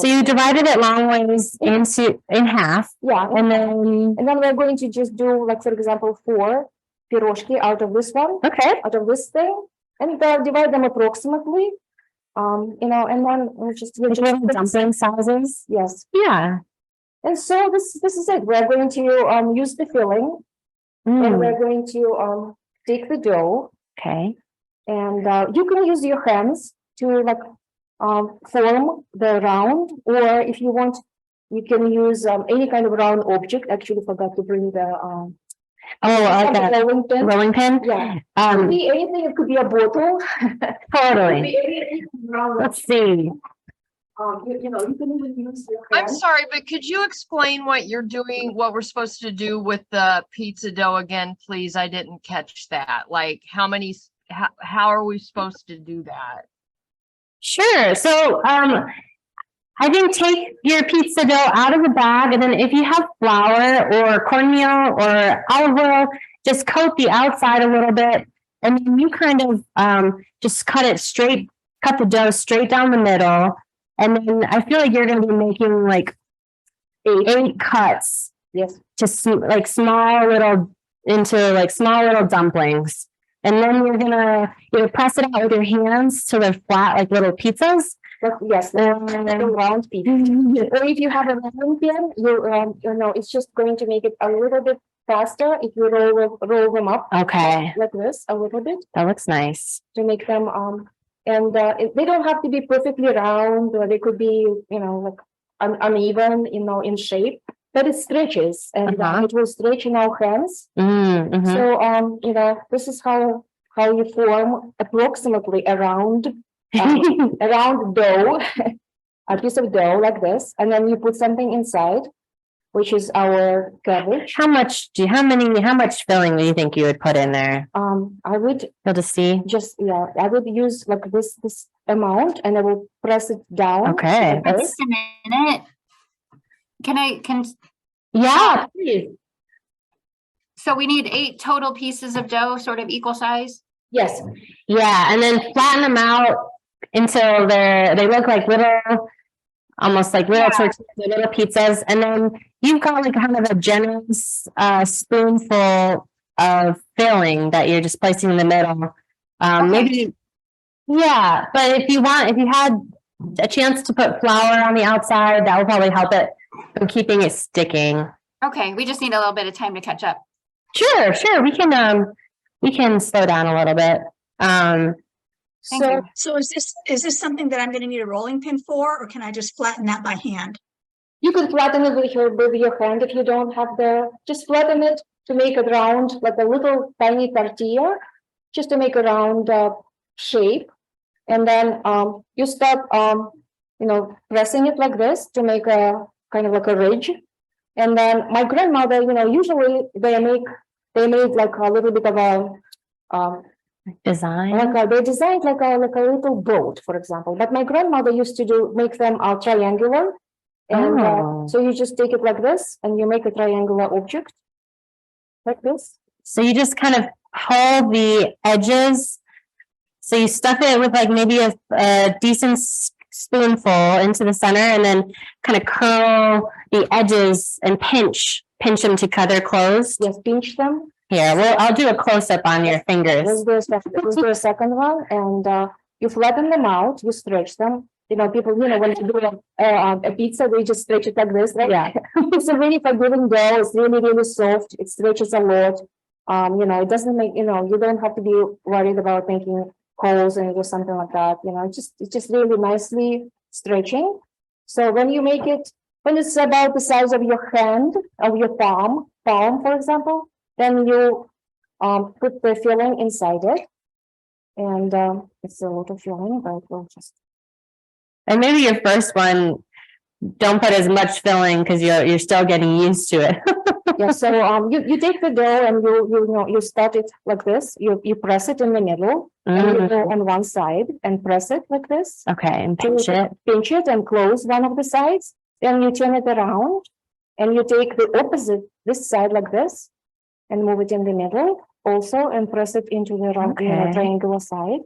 So you divided it long ways in half, yeah, and then and then we're going to just do, like, for example, 4 Pirozshki out of this one, okay. out of this thing, and divide them approximately. And then we're just Dumpling sizes. yes. Yeah. And so this is it. We're going to use the filling, and we're going to take the dough, Okay. and you can use your hands to form the round, or if you want, you can use any kind of round object. Actually, forgot to bring the Like a rolling pin. rolling pin. Yeah, it could be anything. It could be a bottle. Totally. It could be anything round. Let's see. You can even use your I'm hands. sorry, but could you explain what you're doing, what we're supposed to do with the pizza dough again, please? I didn't catch that. Like, how are we supposed to do that? Sure. So, I think take your pizza dough out of the bag, and then if you have flour or cornmeal or olive oil, just coat the outside a little bit, and then you kind of just cut the dough straight down the middle, And then I feel like you're gonna be making like eight cuts Yes, to like small little dumplings. And then you're gonna press it out with your hands so they're flat like little pizzas. but yes, little round pizza. Or if you have a rolling pin, it's just going to make it a little bit faster if you roll them up Okay, like this a little bit that looks nice. to make them they don't have to be perfectly round, or they could be like uneven in shape, but it stretches and it will stretch in our hands. So this is how you form approximately a round dough, a piece of dough like this, and then you put something inside, which is our cabbage. How much filling do you think you would put in there? I would You'll just see. I would use like this amount, and I will press it down. Okay. like this. Just a minute. Yeah, please. So we need 8 total pieces of dough, sort of equal size? Yes, Yeah, and then flatten them out until they look like almost like little tortillas, little pizzas. And then you've got like kind of a generous spoonful of filling that you're just placing in the middle. Maybe, yeah, but if you had a chance to put flour on the outside, that will probably help it from keeping it sticking. Okay, we just need a little bit of time to catch up. Sure. We can slow down a little bit. Thank you. So is this something that I'm gonna need a rolling pin for, or can I just flatten that by hand? you could flatten it with your hand if you don't have just flatten it to make it round, like a little tiny tortilla, just to make a round shape. And then you start pressing it like this to make a kind of like a ridge. And then my grandmother, usually they made like a little bit of a Design. they designed like a little boat, for example. But my grandmother used to make them triangular. And so you just take it like this and you make a triangular object like this. So you just kind of hold the edges. So you stuff it with like maybe a decent spoonful into the center, and then kind of curl the edges and pinch them to cut their closed. Yes, pinch them. Here, I'll do a close up on your fingers. Let's do a second one, and you flatten them out. You stretch them. People, when you do a pizza, they just stretch it like this, right? Yeah. It's a really forgiving dough. It's really, really soft. It stretches a lot. It doesn't make, you don't have to be worried about making holes and or something like that. It's just really nicely stretching. So when you make it, when it's about the size of your hand, of your palm, for example, then you put the filling inside it. And it's a lot of filling, but we'll just. And maybe your first one, don't put as much filling because you're still getting used to it. Yeah, so you take the dough and you start it like this. You press it in the middle and you go on one side and press it like this. Okay, and pinch it And close one of the sides. Then you turn it around and you take the opposite, this side like this, and move it in the middle also and press it into the round triangular side.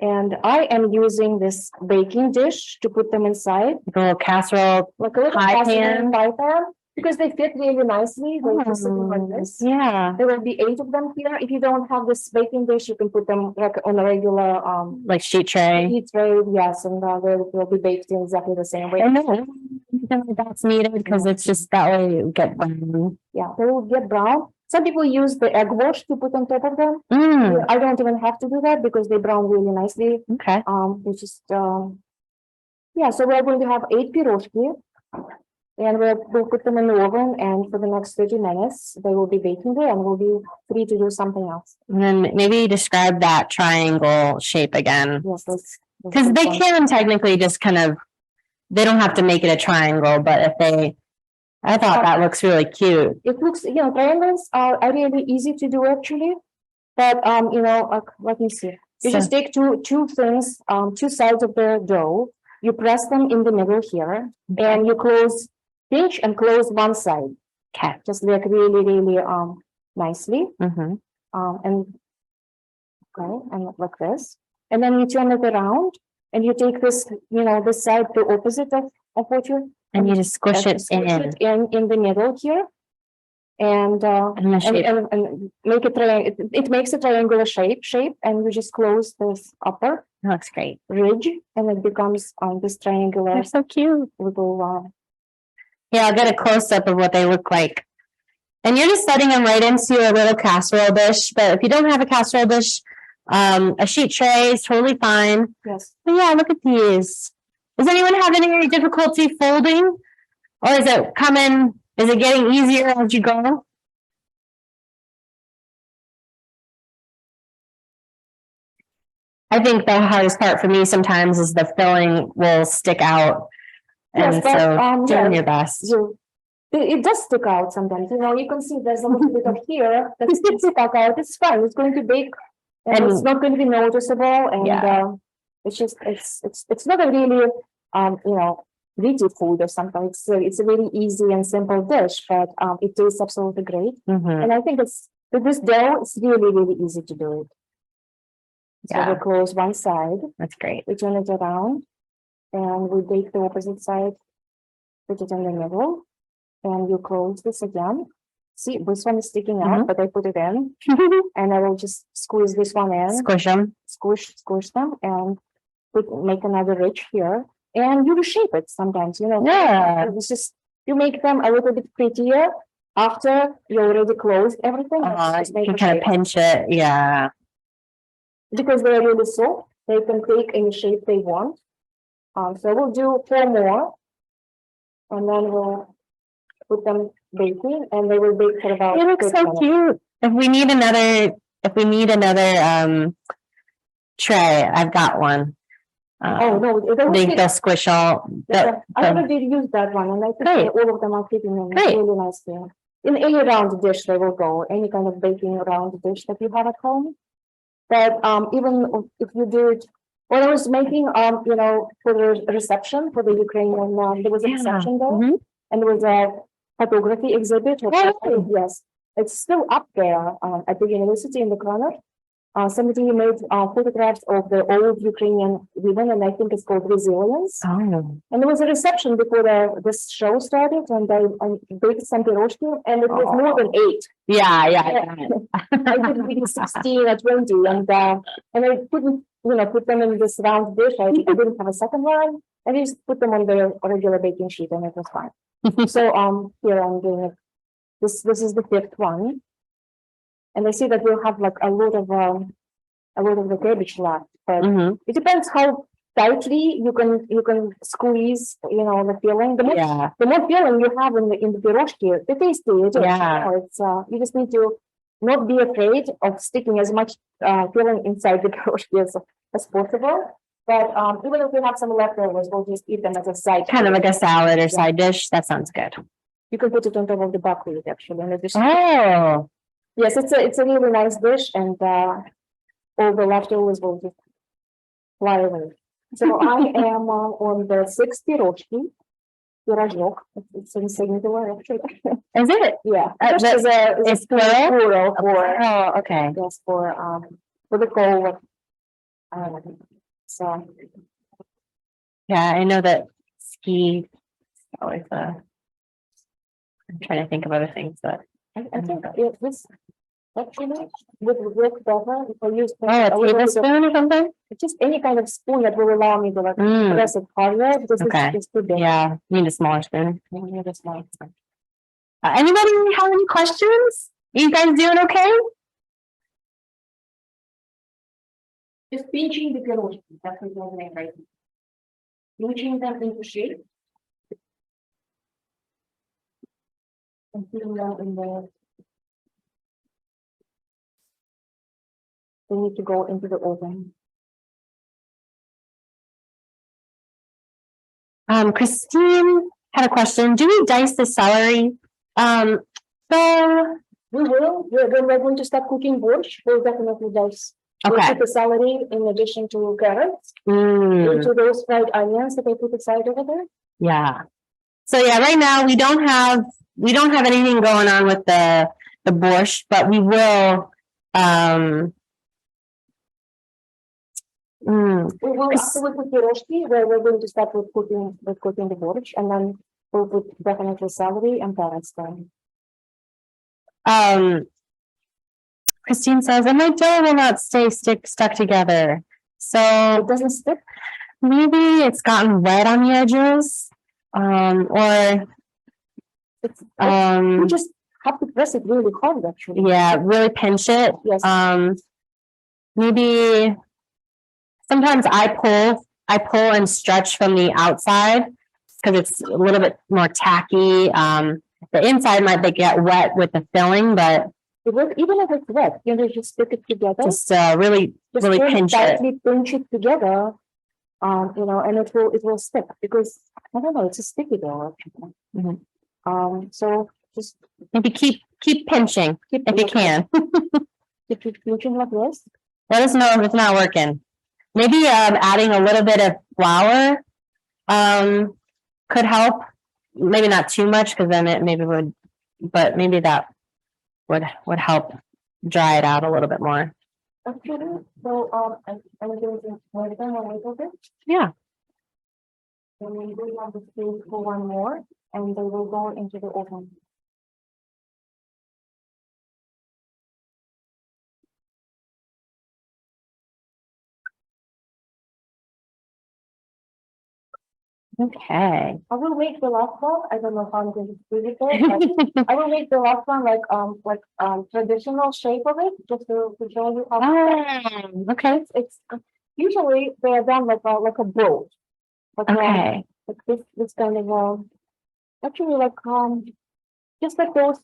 And I am using this baking dish to put them inside. Like a little casserole, like a little pie pan, because they fit really nicely. They're sitting like this. Yeah, There will be 8 of them here. If you don't have this baking dish, you can put them like on a regular like sheet tray. Yes, and they will be baked in exactly the same way. I know that's needed because it's just that way you get brown. Yeah, they will get brown. Some people use the egg wash to put on top of them. I don't even have to do that because they brown really nicely. Okay. So we're going to have 8 pirozhki, and we'll put them in the oven, and for the next 30 minutes, they will be baking there, and we'll be free to do something else. And then maybe describe that triangle shape again. Yes, because they can technically just they don't have to make it a triangle, but I thought that looks really cute. It looks, triangles are really easy to do actually, but let me see. You just take two things, 2 sides of the dough. You press them in the middle here, and you pinch and close one side. Okay. Just like really, really nicely. And like this. And then you turn it around And you take this, this side, the opposite of what you. And you just squish it in. In the middle here. And make it it makes a triangular shape, and you just close this upper That looks great. ridge, and it becomes this triangular They're so cute. little. Yeah, I'll get a close up of what they look like. And you're just setting them right into a little casserole dish. But if you don't have a casserole dish, a sheet tray is totally fine. Yes. But yeah, look at these. Does anyone have any difficulty folding? Or is it coming? Is it getting easier as you go? I think the hardest part for me sometimes is the filling will stick out. And Yes, but, so doing your best. It does stick out sometimes. You can see there's a little bit of here that's stuck out. It's fine. It's going to bake, and it's not going to be noticeable. And it's just it's not a really wheaty food or something. It's a really easy and simple dish, but it tastes absolutely great. And I think with this dough, it's really easy to do it. So we close one side. That's great. We turn it around, and we bake the opposite side. Put it in the middle, and you close this again. See, this one is sticking out, but I put it in, and I will just squeeze this one in. Squish them. Squish them, and make another ridge here. And you reshape it sometimes, Yeah. It's just, you make them a little bit prettier after you already closed everything. Just make You a kind of shape. pinch it. Yeah. Because they're really soft, they can take any shape they want. So we'll do 4 more, and then we'll put them baking, and they will bake for about. It looks 30 so minutes. cute. If we need another tray, I've got one. Oh, no, They'll squish all. I already used that one, and I think Great. all of them are fitting in Great. really nicely. In any round dish, they will go, any kind of baking round dish that you have at home. But even if you do it, when I was making, for the reception for the Ukrainian, there was a reception there, and there was a photography exhibit. Yes, it's still up there at the university in the corner. Somebody made photographs of the old Ukrainian women, and I think it's called Resilience. Oh. And there was a reception before this show started, and I baked some Pirozshki, and it was more than 8. Yeah. I did maybe 16 or 20, and I couldn't, put them in this round dish. I didn't have a second one. I just put them on the regular baking sheet, and it was fine. So here I'm doing it. This is the 5th one. And I see that we'll have like a lot of the cabbage left, but it depends how tightly you can squeeze, the filling. The more filling you have in the pirozhki, the tastier it is. It's you just need to not be afraid of sticking as much filling inside the pirozhki as possible. But even if we have some leftovers, we'll just eat them as a side. Kind of like a salad or side dish. That sounds good. You can put it on top of the buckwheat actually. In addition. Oh. Yes, it's a really nice dish, and all the leftovers will just fly away. So I am on the 6th pirozhki. Pirozhok. It's in singular actually. Is it? Yeah. It's plural? For okay. yes, for the cold. So Yeah, I know that ski always I'm trying to think of other things, but I think this actually would work better if I use a tablespoon or something? just any kind of spoon that will allow me to press it harder, because it's too big. Yeah, you need a smaller spoon. I need a small spoon. Anybody have any questions? You guys doing okay? Just pinching the pirozhki, that's what we're doing right now. Pinching them into shape. And putting them in the. They need to go into the oven. Christine had a question. Do we dice the celery? So We will, when we're going to start cooking borscht, we'll definitely dice. We'll okay. put the celery in addition to carrots, Mm, into those fried onions that I put aside over there. yeah. So yeah, right now we don't have anything going on with the borscht, but we will We will after we put Pirozshki, where we're going to start with cooking the borscht, and then we'll put definitely celery and carrots then. Christine says, and my dough will not stuck together. So It doesn't stick. maybe it's gotten wet on the edges. Or We just have to press it really hard, actually. yeah, really pinch it. Yes. Maybe sometimes I pull and stretch from the outside because it's a little bit more tacky. The inside might get wet with the filling, but Even if it's wet, just stick it together. just really pinch it. tightly pinch it together. And it will stick because I don't know, it's a sticky dough actually. So just Maybe keep pinching keep if you can. keep pinching like this. Let us know if it's not working. Maybe adding a little bit of flour could help. Maybe not too much because then it maybe would, but maybe that would help dry it out a little bit more. Actually, so I'm going to more them a little bit. Yeah. And then we want to stay for one more, and they will go into the oven. Okay. I will make the last one. I don't know how I'm going to do it there, but I will make the last one like traditional shape of it, just to show you how. Okay. It's usually they are done like a bowl. Okay. Like this kind of actually like just like those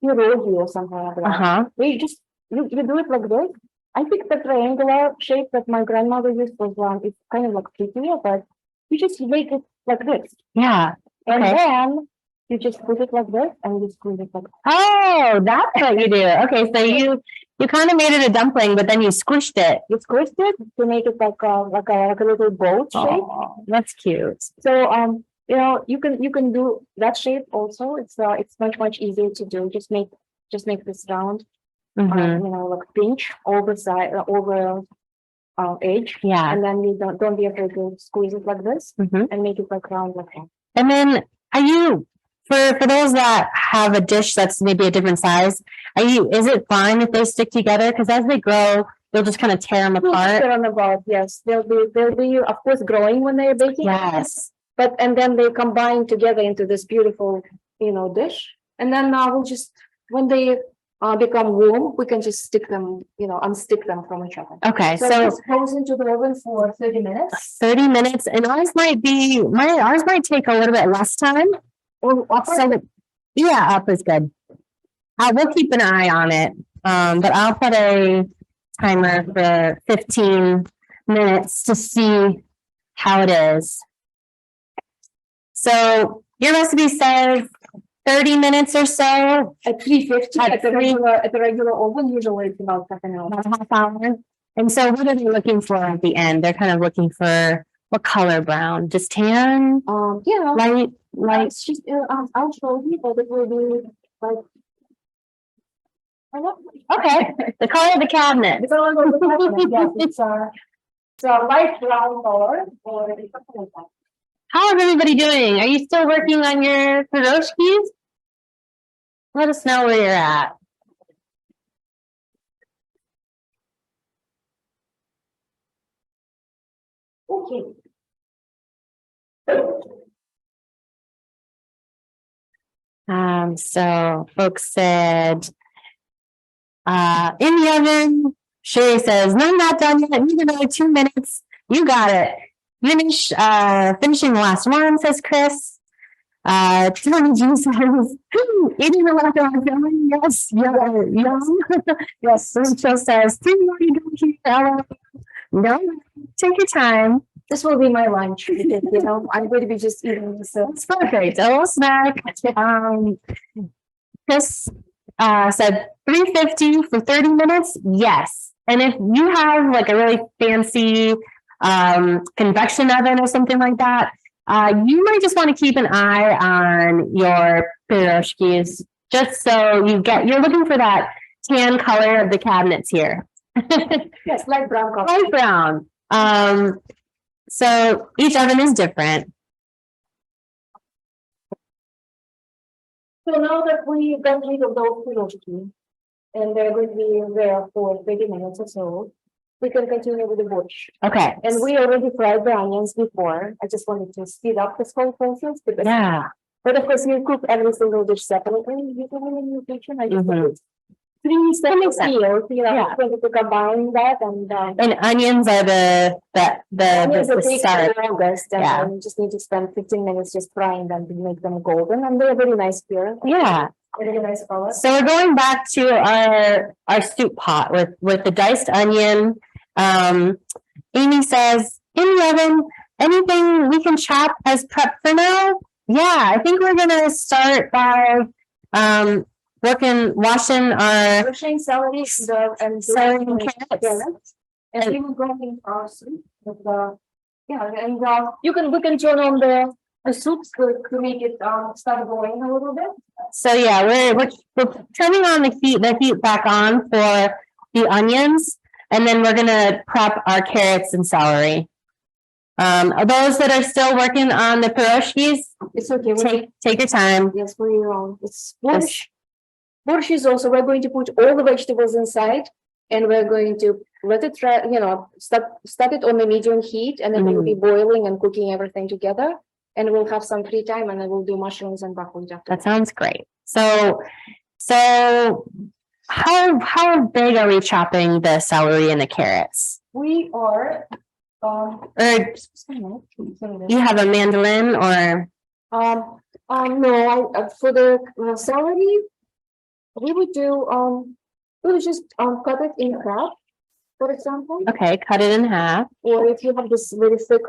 Pirozshki or something like that. Uh-huh. We just you do it like this. I think the triangular shape that my grandmother used was it's kind of like trickier, but you just make it like this. Yeah. And Okay. then you just put it like this and you squeeze it like Oh, that's what you do. Okay, so you kind of made it a dumpling, but then you squished it. you squeezed it to make it like a little boat shape. Oh, that's cute. So you can do that shape also. It's much easier to do. Just make this round. Mhm. Like pinch over side over edge, Yeah. and then you don't be afraid to squeeze it like this Mhm. and make it like round like that. And then are you for those that have a dish that's maybe a different size, is it fine if they stick together? Because as they grow, they'll just kind of tear them apart. They're on about, yes, they'll be of course growing when they're baking. Yes. And then they combine together into this beautiful dish, and then we'll just when they become warm, we can just stick them, unstick them from each other. Okay, So so this goes into the oven for 30 minutes. 30 minutes, and ours might take a little bit less time. Or So yeah, up is good. We'll keep an eye on it. But I'll put a timer for 15 minutes to see how it is. So your recipe says 30 minutes or so, at 350 At at the regular oven, usually it's about half an hour. about a half hour. And so what are they looking for at the end? They're kind of looking for what color brown? Just tan, light. It's just I'll show you, but it will be like Okay, the color of the cabinet. it's all over the cabinet. Yes, it's a light brown color or something like that. How is everybody doing? Are you still working on your Pirozshkis? Let us know where you're at. Okay. So folks said, in the oven. Sherry says, no, I'm not done yet. Need another 2 minutes. You got it. Finishing the last one, says Chris. Tony G says, eating the leftover filling. Yes, yum. Yes, Rachel says, 3 more you don't hear. Ella. No, take your time. This will be my lunch because I'm going to be just eating this. It's perfect. A little snack. Chris said 350 for 30 minutes. Yes. And if you have like a really fancy convection oven or something like that, you might just want to keep an eye on your Pirozshkis just so you're looking for that tan color of the cabinets here. Yes, light brown color. Light brown. So each oven is different. So now that we got rid of those Pirozshki, and they're going to be there for 30 minutes or so, we can continue with the borscht. Okay. And we already fried the onions before. I just wanted to speed up this whole process because, Yeah. but of course, you cook every single dish separately. You can in your kitchen. I just Mhm. three That separate makes sense. meals. You know, Yeah. to combine that and Onions are onions the that take start. the longest, and Yeah. you just need to spend 15 minutes just frying them to make them golden, and they're very nice here. Yeah. Very nice color. So we're going back to our soup pot with the diced onion. Amy says, in the oven, anything we can chop as prep for now? Yeah, I think we're gonna start by washing our Russian celery, and celery and carrots. And we will go in our soup with the, yeah, and we can turn on the soups to make it start going a little bit. So yeah, we're turning on the heat back on for the onions, and then we're gonna prep our carrots and celery. Those that are still working on the Pirozhkis, It's okay. take your time. Yes, we're on. It's borscht. Borscht is also, we're going to put all the vegetables inside, and we're going to let it try, start it on the medium heat, and then we'll be boiling and cooking everything together. And we'll have some free time, and then we'll do mushrooms and buckwheat after. That sounds great. So how big are we chopping the celery and the carrots? We are, Or you have a mandolin or? no, for the celery, we would just cut it in half, for example. Okay, cut it in half. Or if you have this very thick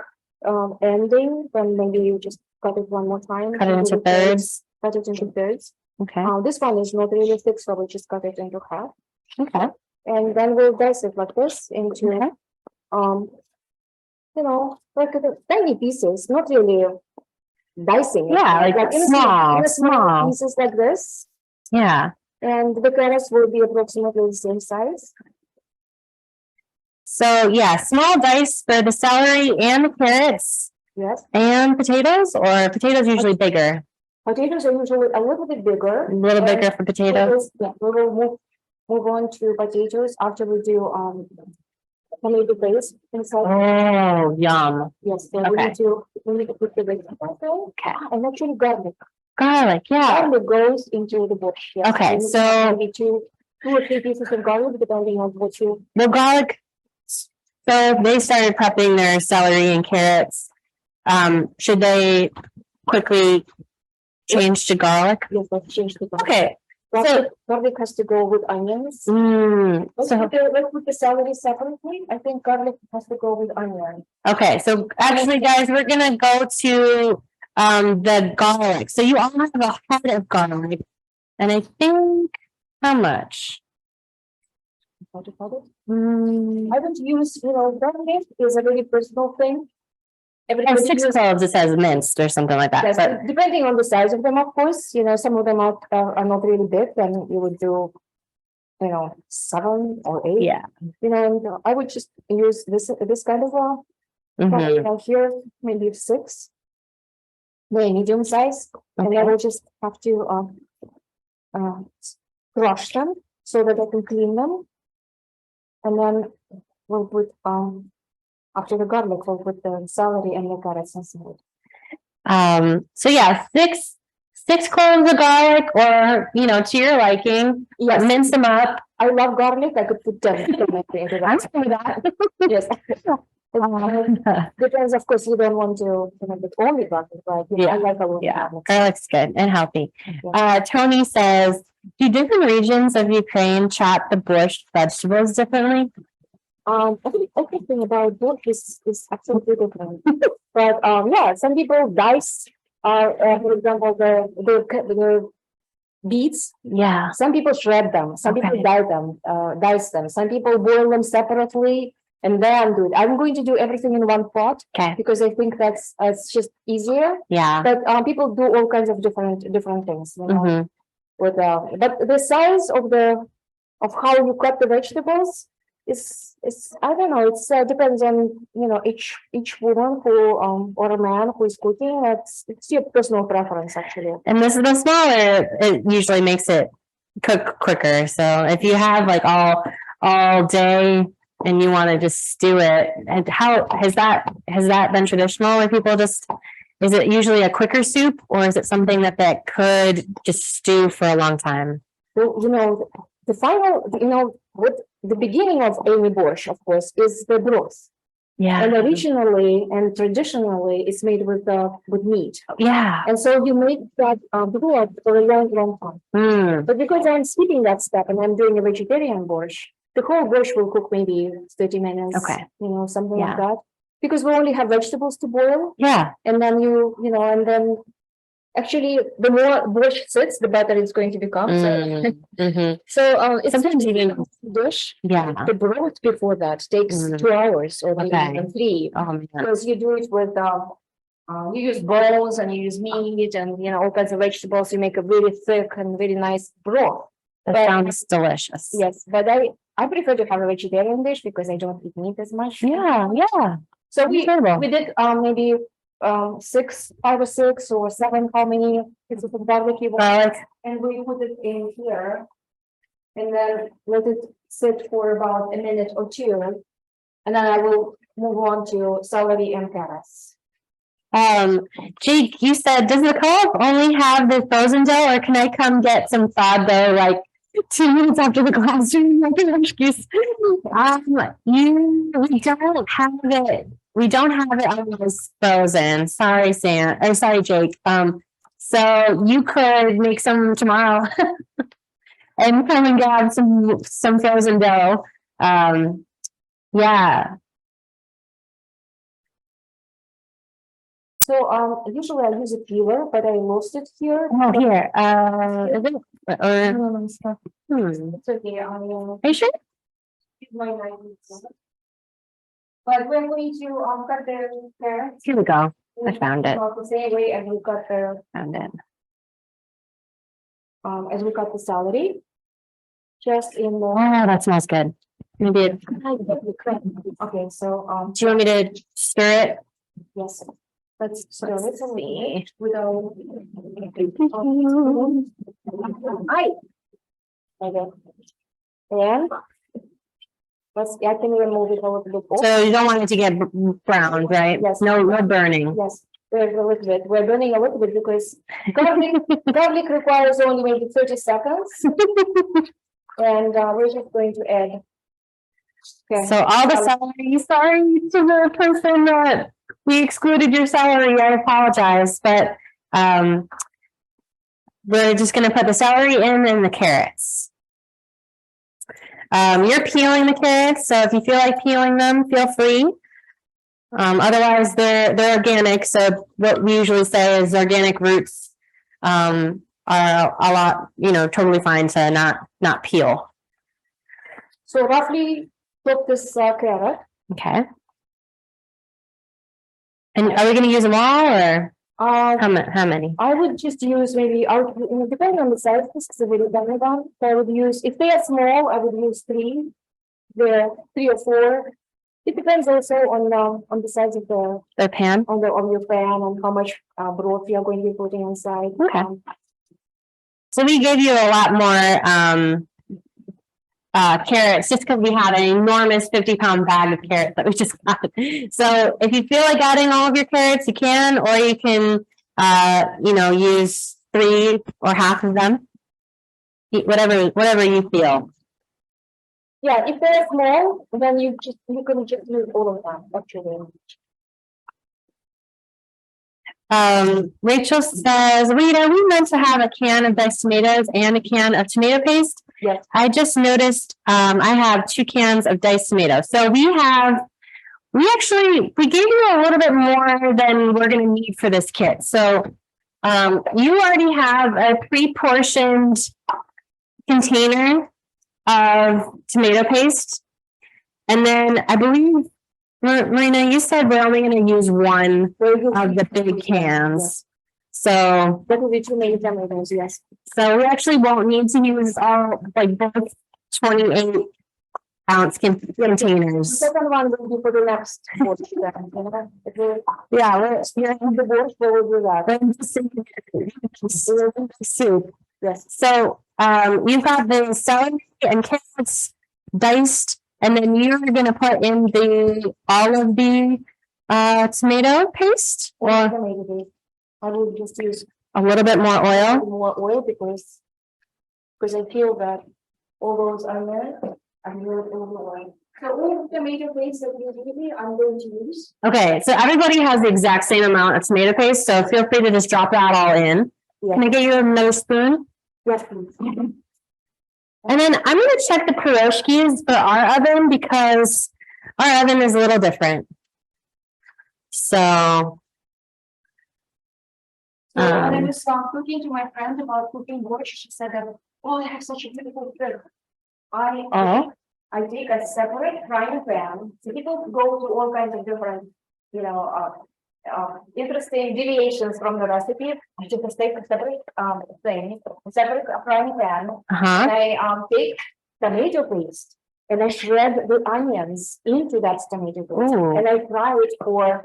ending, then maybe you just cut it one more time. Cut it into thirds. Cut it into thirds. Okay, This one is not really thick, so we just cut it into half. okay, And then we'll dice it like this into, okay. like the tiny pieces, not really dicing it. Yeah, like in small small pieces like this. Yeah. And the carrots will be approximately the same size. So yeah, small dice for the celery and the carrots Yes. and potatoes, or potatoes usually bigger, Potatoes are usually a little bit bigger. a little bigger for potatoes. Yeah, we will move on to potatoes after we do tomato paste inside. Oh, yum. Yes, so Okay. we need to put the vegetables in. Okay. And actually garlic. Garlic, yeah. Garlic goes into the borscht. Yes. Okay, We need so- maybe two or three pieces of garlic, depending on what you. The garlic. So they started prepping their celery and carrots. Should they quickly change to garlic? Yes, let's change the garlic. Okay, Garlic has to go with onions. Let's so, put the celery separately. I think garlic has to go with onion. okay, so actually, guys, we're gonna go to the garlic. So you all have a head of garlic. And I think, how much? What do you call it? Mm, I don't use, garlic is a very personal thing. and Everybody 6 uses- cloves, it says minced or something like that, Yes, but depending on the size of them, of course, some of them are not really big, then you would do, 7 or 8. yeah. And I would just use this kind of, Mhm. here, maybe 6. Very medium size, and Okay. then we'll just have to, crush them so that I can clean them. And then we'll put, after the garlic, we'll put the celery and the carrots inside. So yeah, six cloves of garlic, or to your liking, Yes, mince them up. I love garlic. I could put 10 into I'm that. for that. Yes. Depends, of course, you don't want to put only garlic, but I like a little Yeah, garlic. garlic's good and healthy. Yeah. Tony says, do different regions of Ukraine chop the borscht vegetables differently? I think everything about borscht is absolutely different. But some people dice, for example, the beets. Yeah. Some people shred them. Some people Okay. dice them. Some people boil them separately and then do it. I'm going to do everything in one pot Okay. because I think that's it's just easier. Yeah. But people do all kinds of different things. Mhm. But the size of how you cut the vegetables is I don't know, it's depends on, you know, each woman who, or a man who is cooking, it's your personal preference, actually. And this is the smaller, it usually makes it cook quicker. So if you have like all day and you want to just stew it, and how has that been traditional where people just, is it usually a quicker soup or is it something that could just stew for a long time? Well, you know, the final, you know, what the beginning of any borscht, of course, is the broth. Yeah. And originally and traditionally, it's made with meat. Yeah. And so you make that broth for a long, long time. Mm. But because I'm skipping that step and I'm doing a vegetarian borscht, the whole borscht will cook maybe 30 minutes. Okay. You know, something Yeah. like that. Because we only have vegetables to boil. Yeah. And then you know, and then actually the more borscht sits, the better it's going to become. Mhm. So it's Sometimes even, dish. yeah. The broth before that takes 2 hours or maybe Okay. even 3. Oh man. Because you do it with you use bowls and you use meat and, you know, all kinds of vegetables. You make a really thick and very nice broth. That But- sounds delicious. Yes, but I prefer to have a vegetarian dish because I don't eat meat as much. Yeah. Yeah. So we Incredible. did maybe 5 or 6 or 7, how many pieces of garlic you want, Garlic. and we put it in here. And then let it sit for about a minute or 2. And then I will move on to celery and carrots. Jake, you said, does the co-op only have the frozen dough or can I come get some thawed dough like 2 minutes after the classroom? Excuse. We don't have it always frozen. Sorry, Sam, or sorry, Jake. So you could make some tomorrow and come and grab some frozen dough. Yeah. So usually I use a peeler, but I lost it here. Oh, here, is it, or, No, hmm, it's okay, are you sure? use my knife. But we're going to cut the carrots. Here we go. I found it. About the same way as we cut Found it. the celery. Just in the. Oh, that smells good. Maybe it, Okay, so do you want me to stir it? yes, let's stir it Let's see. without. Hi. Okay. And I can remove it a little bit. So you don't want it to get browned, right? Yes. No burning. Yes, there's a little bit. We're burning a little bit because garlic requires only maybe 30 seconds. And we're just going to add. Okay. So all the celery, sorry to the person that we excluded your celery, I apologize, but we're just gonna put the celery in and the carrots. You're peeling the carrots, so if you feel like peeling them, feel free. Otherwise, they're organic, so what we usually say is organic roots are a lot, you know, totally fine to not peel. So roughly cook this carrot. Okay. And are we gonna use them all or how many? I would just use maybe, depending on the size, this is a very dependent on. So I would use, if they are small, I would use 3. There 3 or 4. It depends also on the size of The pan? on your pan and how much broth you are going to be putting inside. Okay. So we gave you a lot more carrots just because we had an enormous 50-pound bag of carrots that we just got. So if you feel like adding all of your carrots, you can, or you can, you know, use 3 or half of them. Whatever you feel. Yeah, if they're small, then you can just use all of them, actually. Rachel says, Rita, we meant to have a can of diced tomatoes and a can of tomato paste. Yes. I just noticed I have 2 cans of diced tomatoes. So we gave you a little bit more than we're going to need for this kit. So you already have a pre-portioned container of tomato paste. And then I believe, Marina, you said we're only going to use one of the big cans. So That will be 2 main tomatoes, yes. we actually won't need to use all, like both 28 ounce The containers. second one will be for the next Borscht then, you know? It will- Yeah, You're in the Borscht, we will do that. soup. Yes. So, you've got the celery and carrots diced, and then you're gonna put in all of the tomato paste, Or or tomato paste. I will just use a little bit more oil. more oil because I feel that all those onions are really oil. So all the tomato paste that you give me, I'm going to use. Okay, so everybody has the exact same amount of tomato paste, so feel free to just drop that all in. Can I get you another spoon? Yes, please. And then I'm gonna check the Pirozshkis for our oven because our oven is a little different. So. So when I Um, was cooking to my friend about cooking borscht, she said that, oh, I have such a beautiful trick. Oh. I take a separate frying pan. So people go to all kinds of different, you know, interesting deviations from the recipe. I just take a separate separate frying pan. uh-huh. And I take tomato paste and I shred the onions into that tomato paste. Ooh. And I fry it for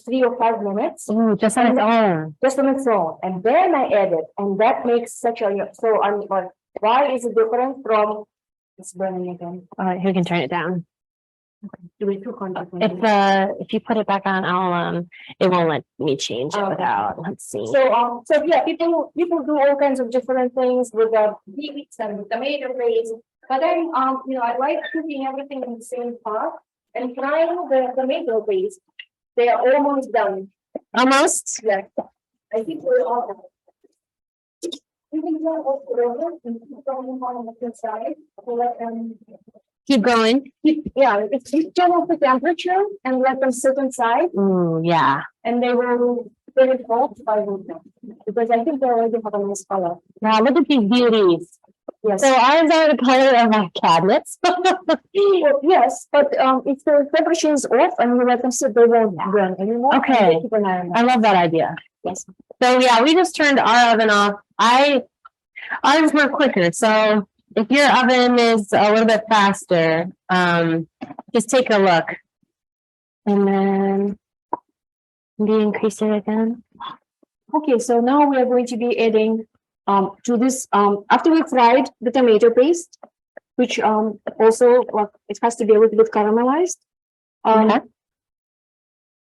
3 or 5 minutes. Ooh, just on its own. Just on its own, and then I add it, and that makes such a, so I'm like, why is it different from, it's burning again, Who can turn it down? do we cook on different? If you put it back on, it won't let me change it Okay. without, let's see. So yeah, people do all kinds of different things with the beets and the tomato paste, but then, you know, I like cooking everything in the same pot and frying the tomato paste. They are almost done. Almost? Yeah, I think we're all done. You can go over and keep going on the inside, to let them, Keep going. keep turn off the temperature and let them sit inside, Ooh, yeah. and they will hold by themselves. Because I think they already have a nice color. Now look at these beauties. Yes. So ours are the color of our cabinets. Well, yes, but if the temperature is off and you let them sit, they won't burn anymore. Okay. Keep an eye on that. I love that idea. Yes. So yeah, we just turned our oven off. Ours were quicker, so if your oven is a little bit faster, just take a look. And then maybe increase it again. Okay, so now we are going to be adding to this after we fried the tomato paste, which also it has to be a little bit caramelized. Okay.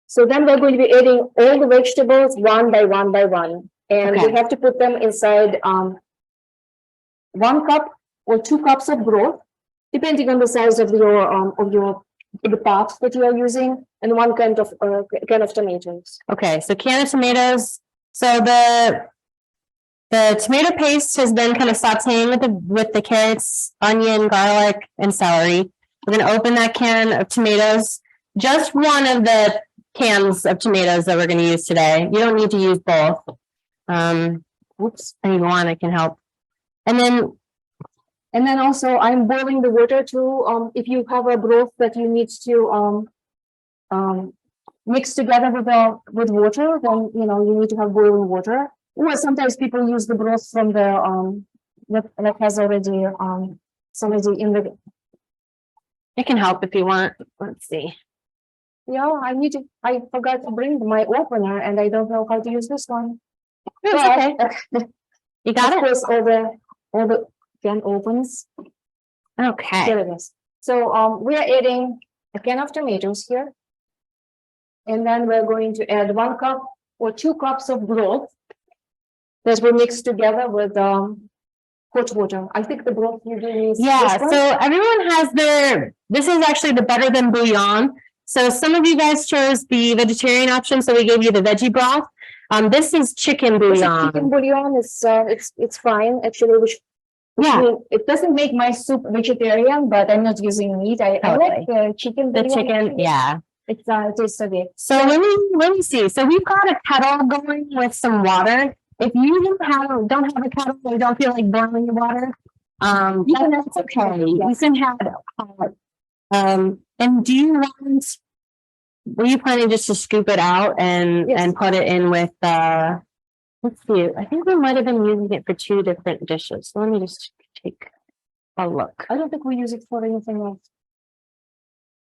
So then we're going to be adding all the vegetables one by one by one, and Okay. we have to put them inside 1 cup or 2 cups of broth, depending on the size of the pot that you are using, and 1 can of tomatoes. Okay, so can of tomatoes. So the tomato paste has been kind of sauteing with the carrots, onion, garlic, and celery. We're gonna open that can of tomatoes. Just one of the cans of tomatoes that we're gonna use today. You don't need to use both. Any one, I can help. And then Also, I'm boiling the water to, if you have a broth that you need to mix together with water, then you know you need to have boiling water. Or sometimes people use the broth from the that has already somebody in the. it can help if you want. Let's see. Yeah, I forgot to bring my opener, and I don't know how to use this one. It's okay. You got Of it? course, all the can opens. Okay. Here it is. So we are adding a can of tomatoes here. And then we're going to add 1 cup or 2 cups of broth that we mix together with hot water. I think the broth usually is. Yeah, this one. so everyone has this is actually the better than bouillon. So some of you guys chose the vegetarian option, so we gave you the veggie broth. This is chicken This is bouillon. chicken bouillon it's fine actually, which Yeah, it doesn't make my soup vegetarian, but I'm not using meat. I like the chicken the bouillon. chicken, yeah. It tastes so good. So let me see. So we've got a kettle going with some water. If you don't have a kettle or don't feel like boiling your water, that's okay. You can have it hot. And were you planning just to scoop it out and put it in with let's see, I think we might have been using it for 2 different dishes. So let me just take I'll look. I don't think we use it for anything else.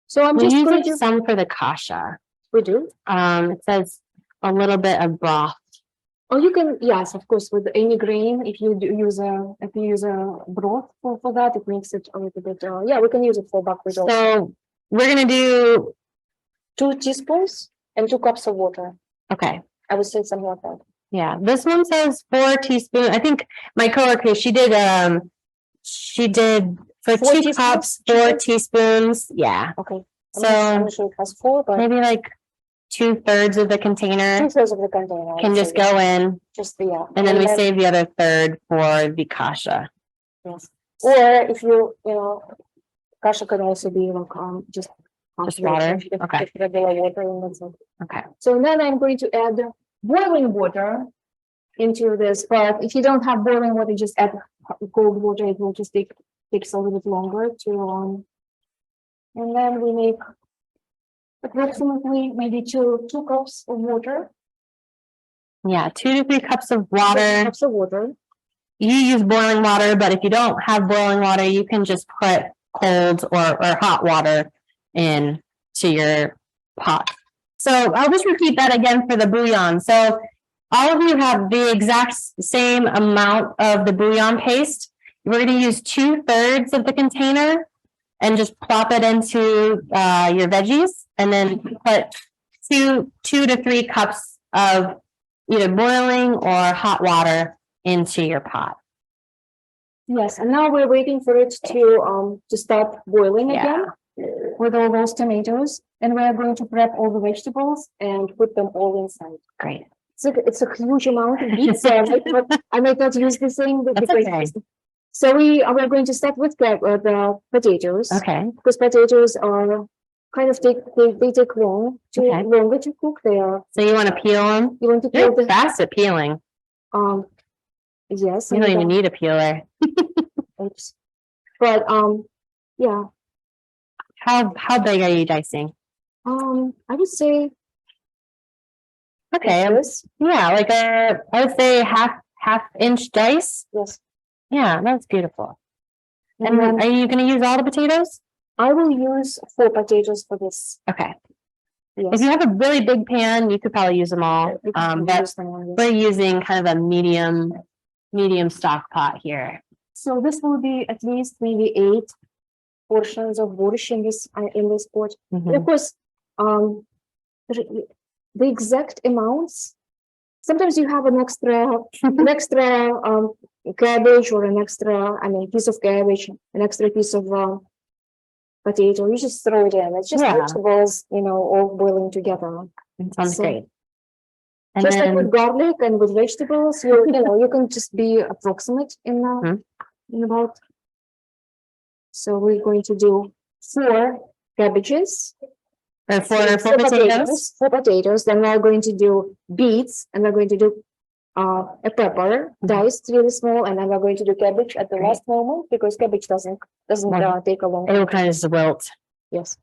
So I'm We just use going it to, some for the kasha. we do. It says a little bit of broth. Oh, you can, yes, of course, with any grain, if you use a broth for that, it makes it a little bit, yeah, we can use it for buckwheat also. So we're gonna do, 2 teaspoons and 2 cups of water. okay, I would say something like that. yeah, this one says 4 teaspoons. I think my coworker, she did for 4 2 teaspoons? cups, She 4 did? teaspoons, yeah. Okay. I'm So not sure it has 4, but maybe like 2/3 of the container 2/3 of the container. I can would just say, go in, just, yeah. and then we save the other third for the kasha. Yes. Or if you know, kasha can also be like, just water? Just Okay. regular water and that's it. Okay. So then I'm going to add boiling water into this, but if you don't have boiling water, just add cold water. It will just takes a little bit longer to and then we make approximately maybe two cups of water. Yeah, 2 to 3 cups of 2 water. cups of water. You use boiling water, but if you don't have boiling water, you can just put cold or hot water in to your pot. So I'll just repeat that again for the bouillon. So all of you have the exact same amount of the bouillon paste. We're going to use 2/3 of the container and just plop it into your veggies, and then put 2 to 3 cups of either boiling or hot water into your pot. Yes, and now we're waiting for it to start boiling again with all those tomatoes, and we are going to prep all the vegetables and put them all inside. Great. It's a huge amount of meat, so I might not use the same. That's okay. So we're going to start with the potatoes. Okay. Because potatoes are kind of they take Okay. longer to cook. They are. So you want to peel them? You want to peel You're the fast at peeling. yes. You don't even need a peeler. Oops. But yeah. How big are you dicing? I would say Okay. like this. Yeah, like I would say half-inch dice. Yes. Yeah, that's beautiful. And And then are you going to use all the potatoes? I will use 4 potatoes for this. Okay. Yes. If you have a really big pan, you could probably use them all. We can But use them on this. we're using kind of a medium stock pot here. So this will be at least maybe 8 portions of borscht in this pot. And Mhm. of course, the exact amounts. Sometimes you have an extra cabbage or an extra, piece of cabbage, an extra piece of potato. You just throw it in. It's just Yeah. vegetables, all boiling together. It sounds So- great. And Just like then, with garlic and with vegetables, you can just be approximate in about. So we're going to do 4 cabbages. or four potatoes. 4 potatoes. Then we're going to do beets, and we're going to do a pepper diced really small, and then we're going to do cabbage at the Great. last moment because cabbage doesn't Right. take a long It will time. kind of just wilt. Yes.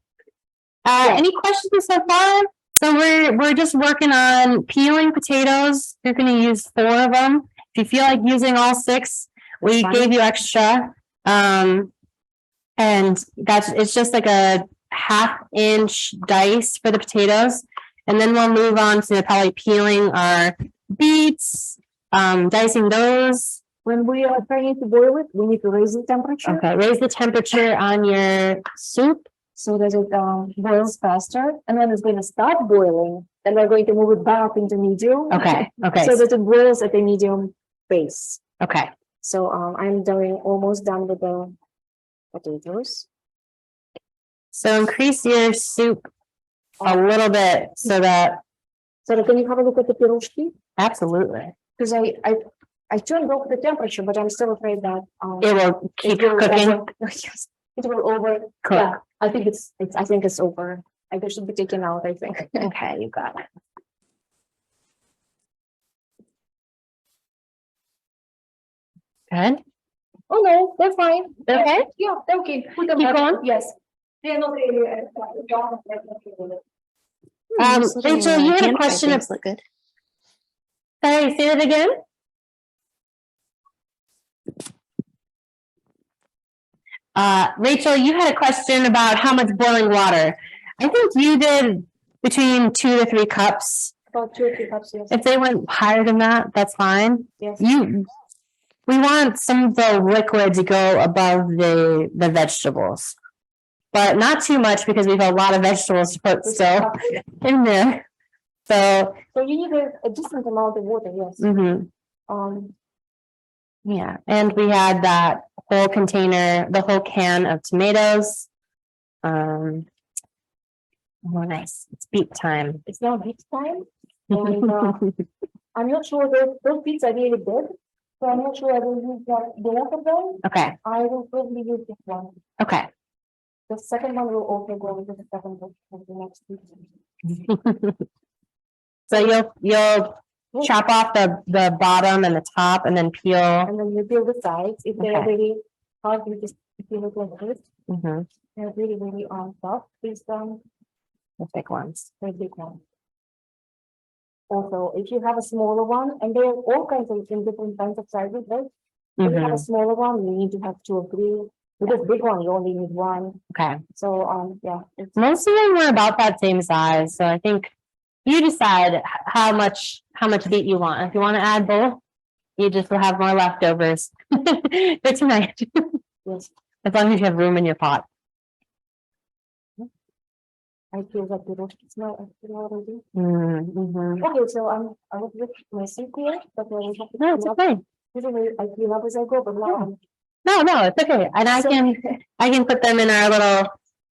Yeah. Any questions so far? So we're just working on peeling potatoes. You're going to use 4 of them. If you feel like using all 6, we fine. gave you extra. And it's just like a 1/2-inch dice for the potatoes. And then we'll move on to probably peeling our beets, dicing those. When we are trying to boil it, we need to raise the temperature Okay, raise the temperature on your soup. so that it boils faster. And when it's going to start boiling, then we're going to move it back into medium. Okay, okay, So that it boils at a medium pace. okay. So I'm almost done with the potatoes. So increase your soup a little bit so that, So can you have a look at the pirozshki? absolutely, Because I turned off the temperature, but I'm still afraid that it will keep it will cooking. yes, it will over. Cook. Yeah, I think it's over. It should be taken out, I think. Okay, you got it. Good. Oh no, they're fine. They're okay? Yeah, they're okay. Put them Keep back. going? Yes. They're not really. Rachel, you had a question. Look good. Sorry, say that again? Rachel, you had a question about how much boiling water. I think you did between 2 to 3 cups. About 2 or 3 cups, yes. If they went higher than that, that's fine. Yes. We want some of the liquid to go above the vegetables. But not too much because we have a lot of vegetables to put still in there. So, So you need a decent amount of water, yes. Yeah, and we had that whole container, the whole can of tomatoes. Oh, nice. It's beet time. It's now beet time. And I'm not sure those beets are really big. So I'm not sure I will use both of them. Okay, I will probably use this one. okay. The second one will also go into the second book of the next week. So you'll chop off the bottom and the top and then peel. And then you peel the sides. If they're Okay. really hard, you just peel it like this. Mhm, They're really, really soft. These the big ones. very big one. Also, if you have a smaller one, and there are all kinds of in different kinds of sizes, right? If you have a Mhm, smaller one, you need to have 2 or 3. With this big one, you only need 1. okay. So, yeah. It's, Most of them were about that same size, so I think you decide how much beet you want. If you want to add both, you just will have more leftovers for tonight, yes, as long as you have room in your pot. I feel like the roast smell already. Mhm. Okay, so I was with my soup here, but I will have to No, it's clean up. okay. Usually I clean up as I go, but now No, it's okay. And So- I can put them in our little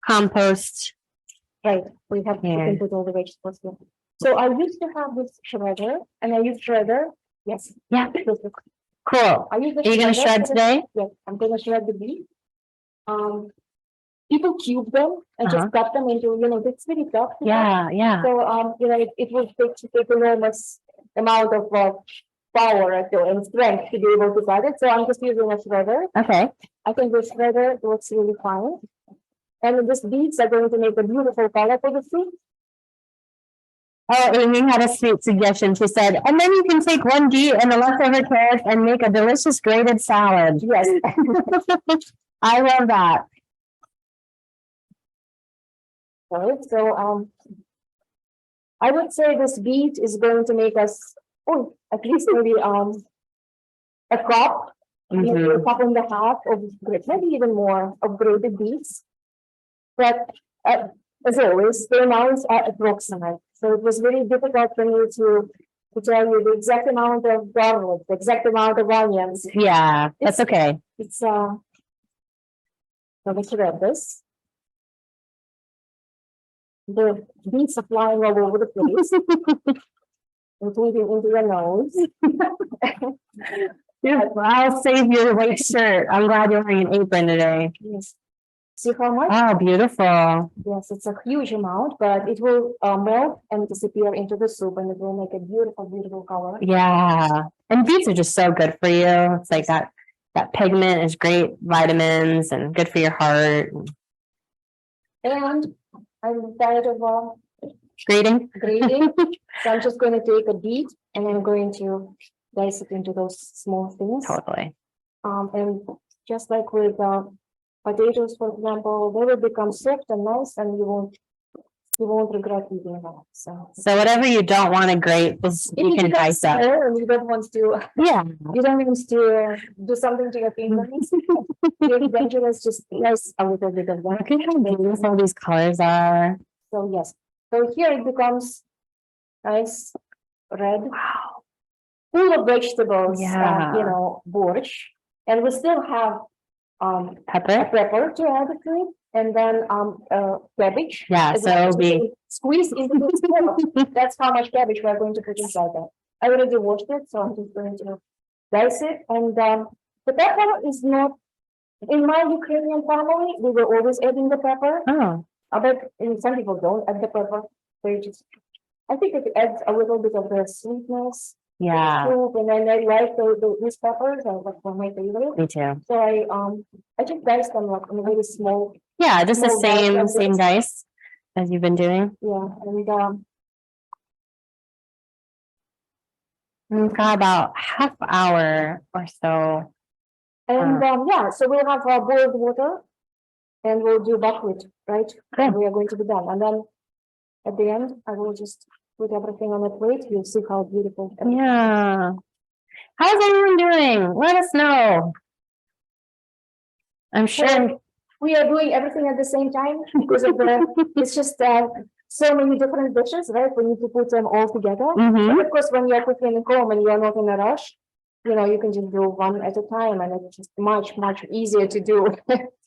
compost. right, we have, we Yeah. can put all the vegetables here. So I used to have this shredder, and I use shredder, yes. Yeah. This is- Cool. I use the Are you gonna shredder shred for the- today? Yes, I'm gonna shred the beet. People cube them and Uh-huh. just cut them into, it's really tough. to cut. Yeah. So, it will take enormous amount of power and strength to be able to cut it. So I'm just using a shredder. Okay. I think this shredder works really fine. And these beets are going to make a beautiful color for the soup. Oh, Amy had a sweet suggestion. She said, and then you can take 1 beet and the leftover carrots and make a delicious grated salad. Yes. I love that. Right, so, I would say this beet is going to make us, at least maybe, a cup. Maybe a Mhm. cup and a half of, maybe even more of grated beets. But as always, the amounts are approximate. So it was very difficult for me to tell you the exact amount of garlic, the exact amount of onions. Yeah, that's okay. It's so let's read this. The beets are flying all over the place, including into your nose. I'll save your white shirt. I'm glad you're wearing an apron today. Yes. See how much? Oh, beautiful. Yes, it's a huge amount, but it will melt and disappear into the soup, and it will make a beautiful, beautiful color. Yeah. And beets are just so good for you. It's like that pigment is great, vitamins and good for your heart. And I'm tired of Grating. grating, so I'm just going to take a beet and I'm going to dice it into those small things. Totally. And just like with potatoes, for example, they will become soft and nice, and you won't regret eating them. So Whatever you don't want to grate, you can dice up. and you don't want to, Yeah. you don't want to do something to your fingers. You're dangerous, just slice a little bit of that. Look at how beautiful these colors are. So yes, so here it becomes nice red, Wow. full of vegetables, Yeah. borscht, and we still have a Pepper. pepper to add to it, and then cabbage. Yeah, as so well, it'll be squeeze into this pepper. That's how much cabbage we're going to put inside that. I already washed it, so I'm just going to dice it, and the pepper is not. In my Ukrainian family, we were always adding the pepper. oh But some people don't add the pepper. They just, I think it adds a little bit of the sweetness. yeah, Soup, and then I like these peppers, and like one of my favorite. me too. So I just dice them like in a very small, Yeah, just the Small dice like same this. dice as you've been doing. yeah, and We've got about half hour or so. yeah. So we'll have boiled water and we'll do buckwheat, right? Okay. We are going to be done, and then at the end, I will just put everything on the plate. You'll see how beautiful. Yeah. How's everyone doing? Let us know. I'm sure. So, we are doing everything at the same time because of it's just so many different dishes, right? We need to put them all together. Mhm. But of course, when you're cooking at home and you're not in a rush, you can just do one at a time, and it's just much easier to do.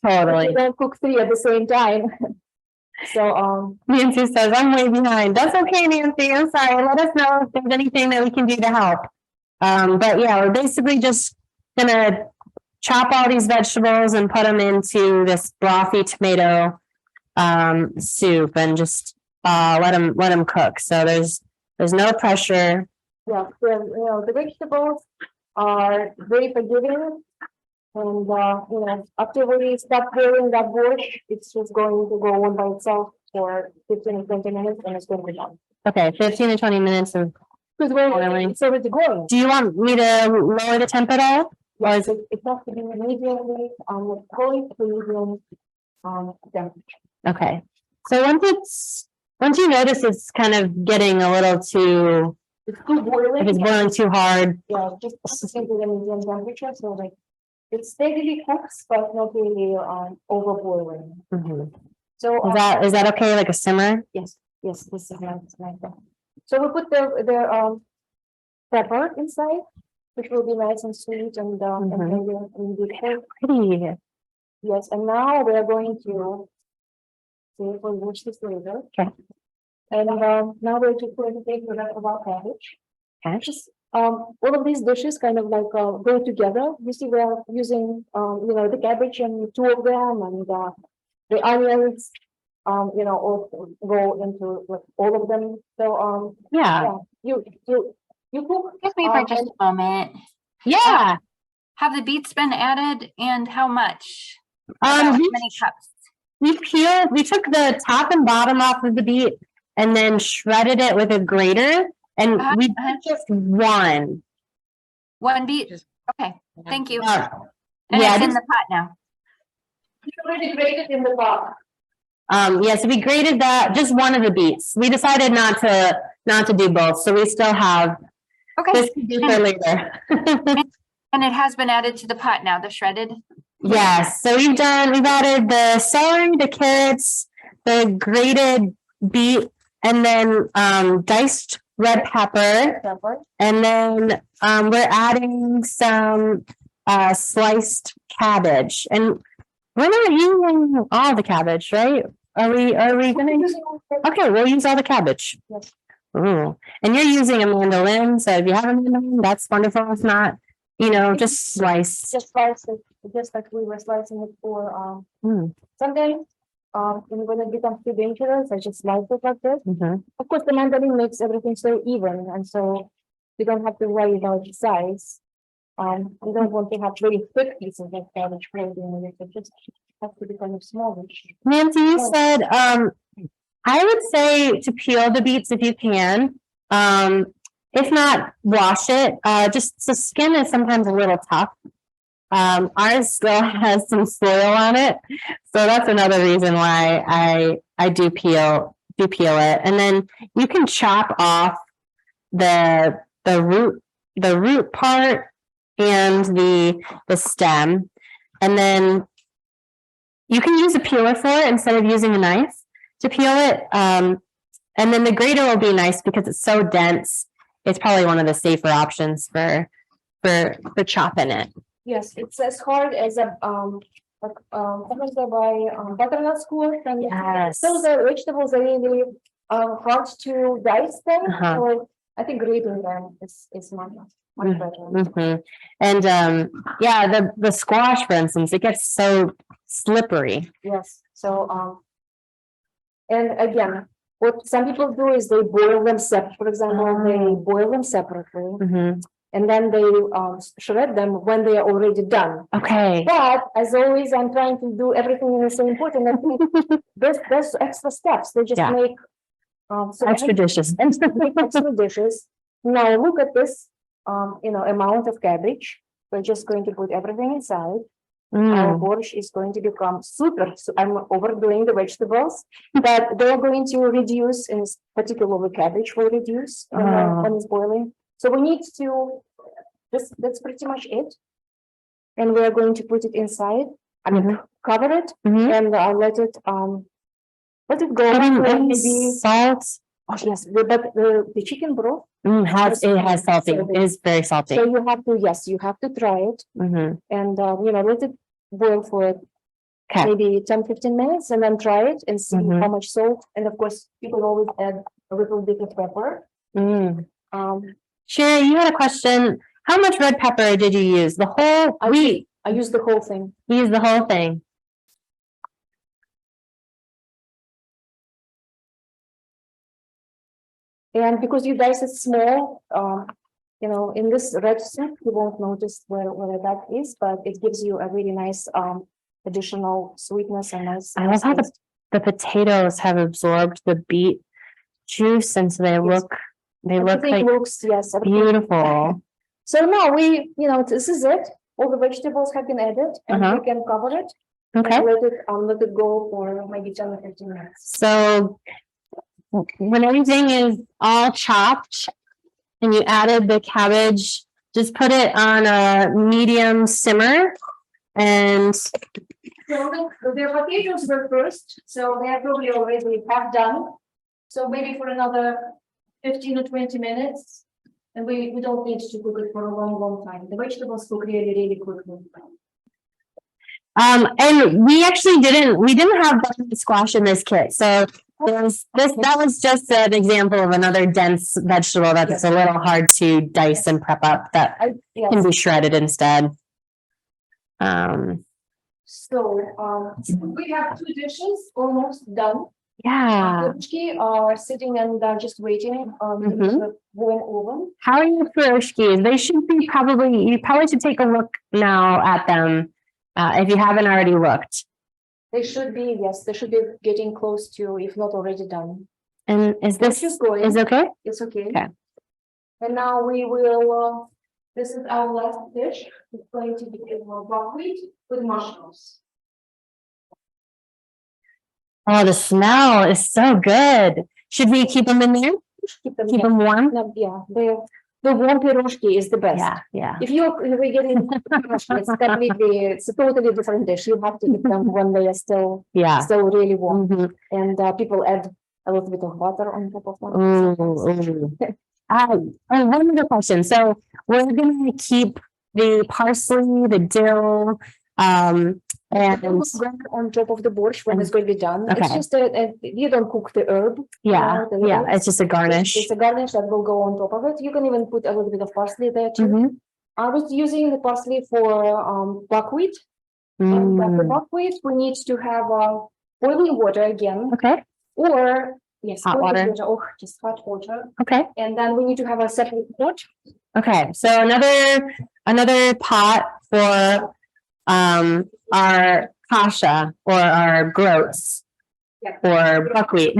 Totally. You don't cook three at the same time. So, Nancy says, I'm way behind. That's okay, Nancy. I'm sorry. Let us know if there's anything that we can do to help. But yeah, we're basically just gonna chop all these vegetables and put them into this brothy tomato soup and just let them cook. So there's no pressure. yeah, the vegetables are very forgiving. And, after we start boiling that borscht, it's just going to go on by itself for 15 or 20 minutes, and it's going to be done. Okay, 15 to 20 minutes of Because boiling. it's already going. Do you want me to lower the temp at all? Or is it It has to be medium, going to medium, temperature. okay? So once you notice it's kind of getting a little too, It's too boiling. if it's boiling too hard, Yeah, just into the medium temperature, so like, it steadily cooks, but not really, over boiling. mhm. So. Is that okay, like a simmer? Yes, this is nice. So we put the pepper inside, which will be nice and sweet and beautiful. Pretty. Yes, and now we are going to wash this later. Okay. And now we're just going to take the rest of our cabbage. Okay. Just all of these dishes kind of like go together. You see, we are using the cabbage and two of them, and the onions. Also go into like, all of them. So Yeah. you cook. Excuse me for just a moment. Yeah. Have the beets been added and how much? About how many cups? We took the top and bottom off of the beet and then shredded it with a grater, and we did just one. One beet? Okay, thank you. Uh, And yeah, it's in just- the pot now. It's already grated in the pot. So we grated that, just one of the beets. We decided not to do both, so we still have Okay, this to do for later. and it has been added to the pot now, the shredded? Yes, so we've added the celery, the carrots, the grated beet, and then diced red pepper. And then we're adding some sliced cabbage, and we're not using all the cabbage, right? Are we gonna? Okay, we'll use all the cabbage. Yes. Ooh, and you're using a mandolin, so if you have a mandolin, that's wonderful. If not, just slice. Just slice it, just like we were slicing it for sometimes when it becomes too dangerous, I just slice it like this. Mhm. Of course, the mandolin makes everything so even, and so you don't have to worry about the size. You don't want to have really thick pieces of cabbage floating in it. It just has to be kind of smallish. Nancy, you said, I would say to peel the beets if you can. If not, wash it. Just the skin is sometimes a little tough. Ours still has some soil on it, so that's another reason why I do peel it. And then you can chop off the root part and the stem, and then you can use a peeler for it instead of using a knife to peel it. And then the grater will be nice because it's so dense. It's probably one of the safer options for chopping it. Yes, it's as hard as a sometimes they buy butternut squash, and Yes. so the vegetables are really hard to dice them. Uh-huh. So I think grating them is much better. Mhm. And the squash, for instance, it gets so slippery. Yes, so and again, what some people do is they boil them separate. For example, they boil them separately, Mhm. and then they shred them when they are already done. Okay. But as always, I'm trying to do everything in the same pot, and I think there's extra steps. They just Yeah. make so Extra dishes. extra dishes. Now look at this, amount of cabbage. We're just going to put everything inside. Our Mm. borscht is going to become super, so I'm overdoing the vegetables, but they're going to reduce, and particularly cabbage will reduce when it's boiling. So we need to, that's pretty much it. And we are going to put it inside, cover it Mhm. and let it go for Any maybe, salt? oh yes, but the chicken broth. It has salty. It is very salty. So you have to, yes, you have to try it Mhm. and, let it boil for Okay. maybe 10-15 minutes and then try it and see Mhm. how much salt. And of course, you can always add a little bit of pepper. Mm. Um, Sherry, you had a question. How much red pepper did you use? The whole wheat? I use the whole thing. You used the whole thing. And because you dice it small, in this red soup, you won't notice where that is, but it gives you a really nice additional sweetness and nice. I love how the potatoes have absorbed the beet juice, and so they look Everything like looks, yes, everything- beautiful. So now this is it. All the vegetables have been added, and we can cover it. Okay. And let it go for maybe 10 or 15 minutes. So when everything is all chopped and you added the cabbage, just put it on a medium simmer and So the potatoes were first, so they are probably already half done. So maybe for another 15 or 20 minutes. And we don't need to cook it for a long time. The vegetables cook really quickly. and we didn't have butternut squash in this kit. So that was just an example of another dense vegetable that's a little hard to dice and prep up that can be shredded instead. So we have 2 dishes almost done. Yeah. Pirozshki are sitting and just waiting in the warm oven. How are your pirozhkis? They should be you probably should take a look now at them if you haven't already looked. They should be, yes, they should be getting close to, if not already done. And is this Just going. is okay? It's okay. Okay. And now we will, this is our last dish. It's going to be buckwheat with mushrooms. Oh, the smell is so good. Should we keep them in there? Keep them, Keep them warm? No, yeah, the warm pirozhki is the best. Yeah. If we get in, it's a totally different dish. You have to keep them when they are still really warm. Mhm. And people add a little bit of butter on top of them. Ooh. One other question. So we're gonna keep the parsley, the dill, and on top of the borscht when it's going to be done. Okay. It's just you don't cook the herb. it's just a garnish. It's a garnish that will go on top of it. You can even put a little bit of parsley there too. Mhm. I was using the parsley for buckwheat. And the buckwheat, we need to have boiling water again, Okay. or yes, Hot boiling water. or just hot water. Okay. And then we need to have a separate pot. Okay. So another pot for our kasha or our groats or buckwheat.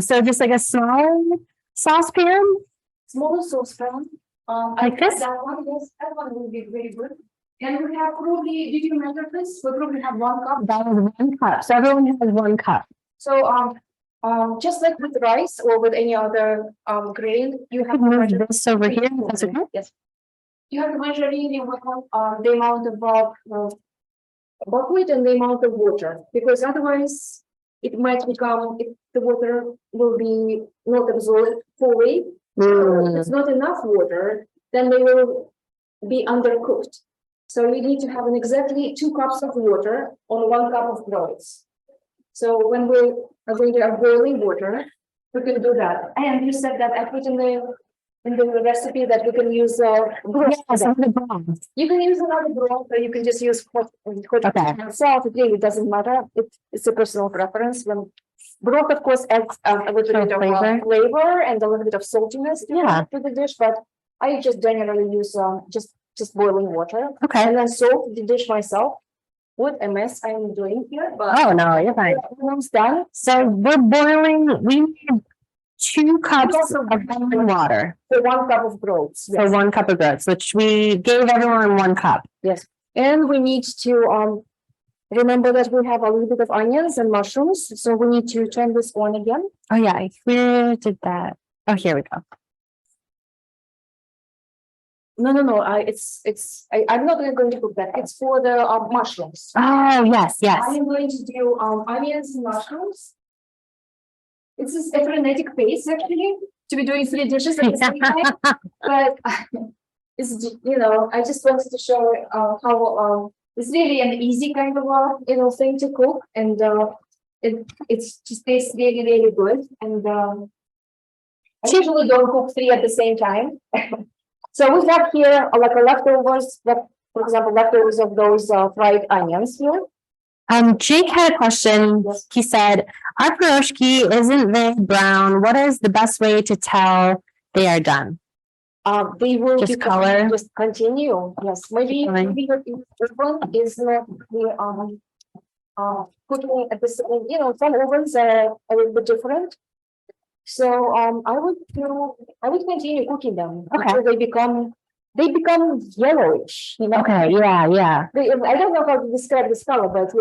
So just like a small saucepan. Smaller saucepan. Like this? That one, yes, that one will be very good. And we have probably, did you measure this? We probably have 1 cup. That was 1 cup. So everyone has 1 cup. So just like with rice or with any other grain, you have to Move measure. this over here. That's okay. Yes. You have to measure really well the amount of buckwheat and the amount of water, because otherwise it might become, the water will be not absorbed fully. If it's not enough water, then they will be undercooked. So you need to have exactly 2 cups of water on 1 cup of groats. So when we are going to have boiling water, we can do that. And you said that I put in the recipe that we can use broth. You can use another broth, or you can just use hot salt. It really doesn't matter. It's a personal preference. When broth, of course, adds a little bit of flavor and a little bit of saltiness to the dish, but I just generally use just boiling water. Okay. And then salt the dish myself. What a mess I am doing here, but Oh no, you're fine. Almost done. So we're boiling. We need 2 cups of boiling water For 1 cup of groats. for 1 cup of groats, which we gave everyone 1 cup. Yes. And we need to remember that we have a little bit of onions and mushrooms, so we need to turn this on again. Oh, yeah, where did that? Oh, here we go. No. I'm not going to cook that. It's for the mushrooms. Oh, yes, yes. I am going to do onions and mushrooms. It's a frenetic pace actually to be doing 3 dishes at the same time, but it's I just wanted to show how it's really an easy kind of thing to cook, and it just tastes really really good. And I usually don't cook 3 at the same time. So we have here like a leftovers, for example, leftovers of those fried onions here. Jake had a question. Yes. He said, our Pirozshki isn't very brown. What is the best way to tell they are done? They will Just become- color? Just continue. Yes, maybe Fine. this one is not the cooking at the same. Some ovens are a little bit different. So I would continue cooking them Okay. until they become yellowish. Okay, yeah. I don't know how to describe this color, but it's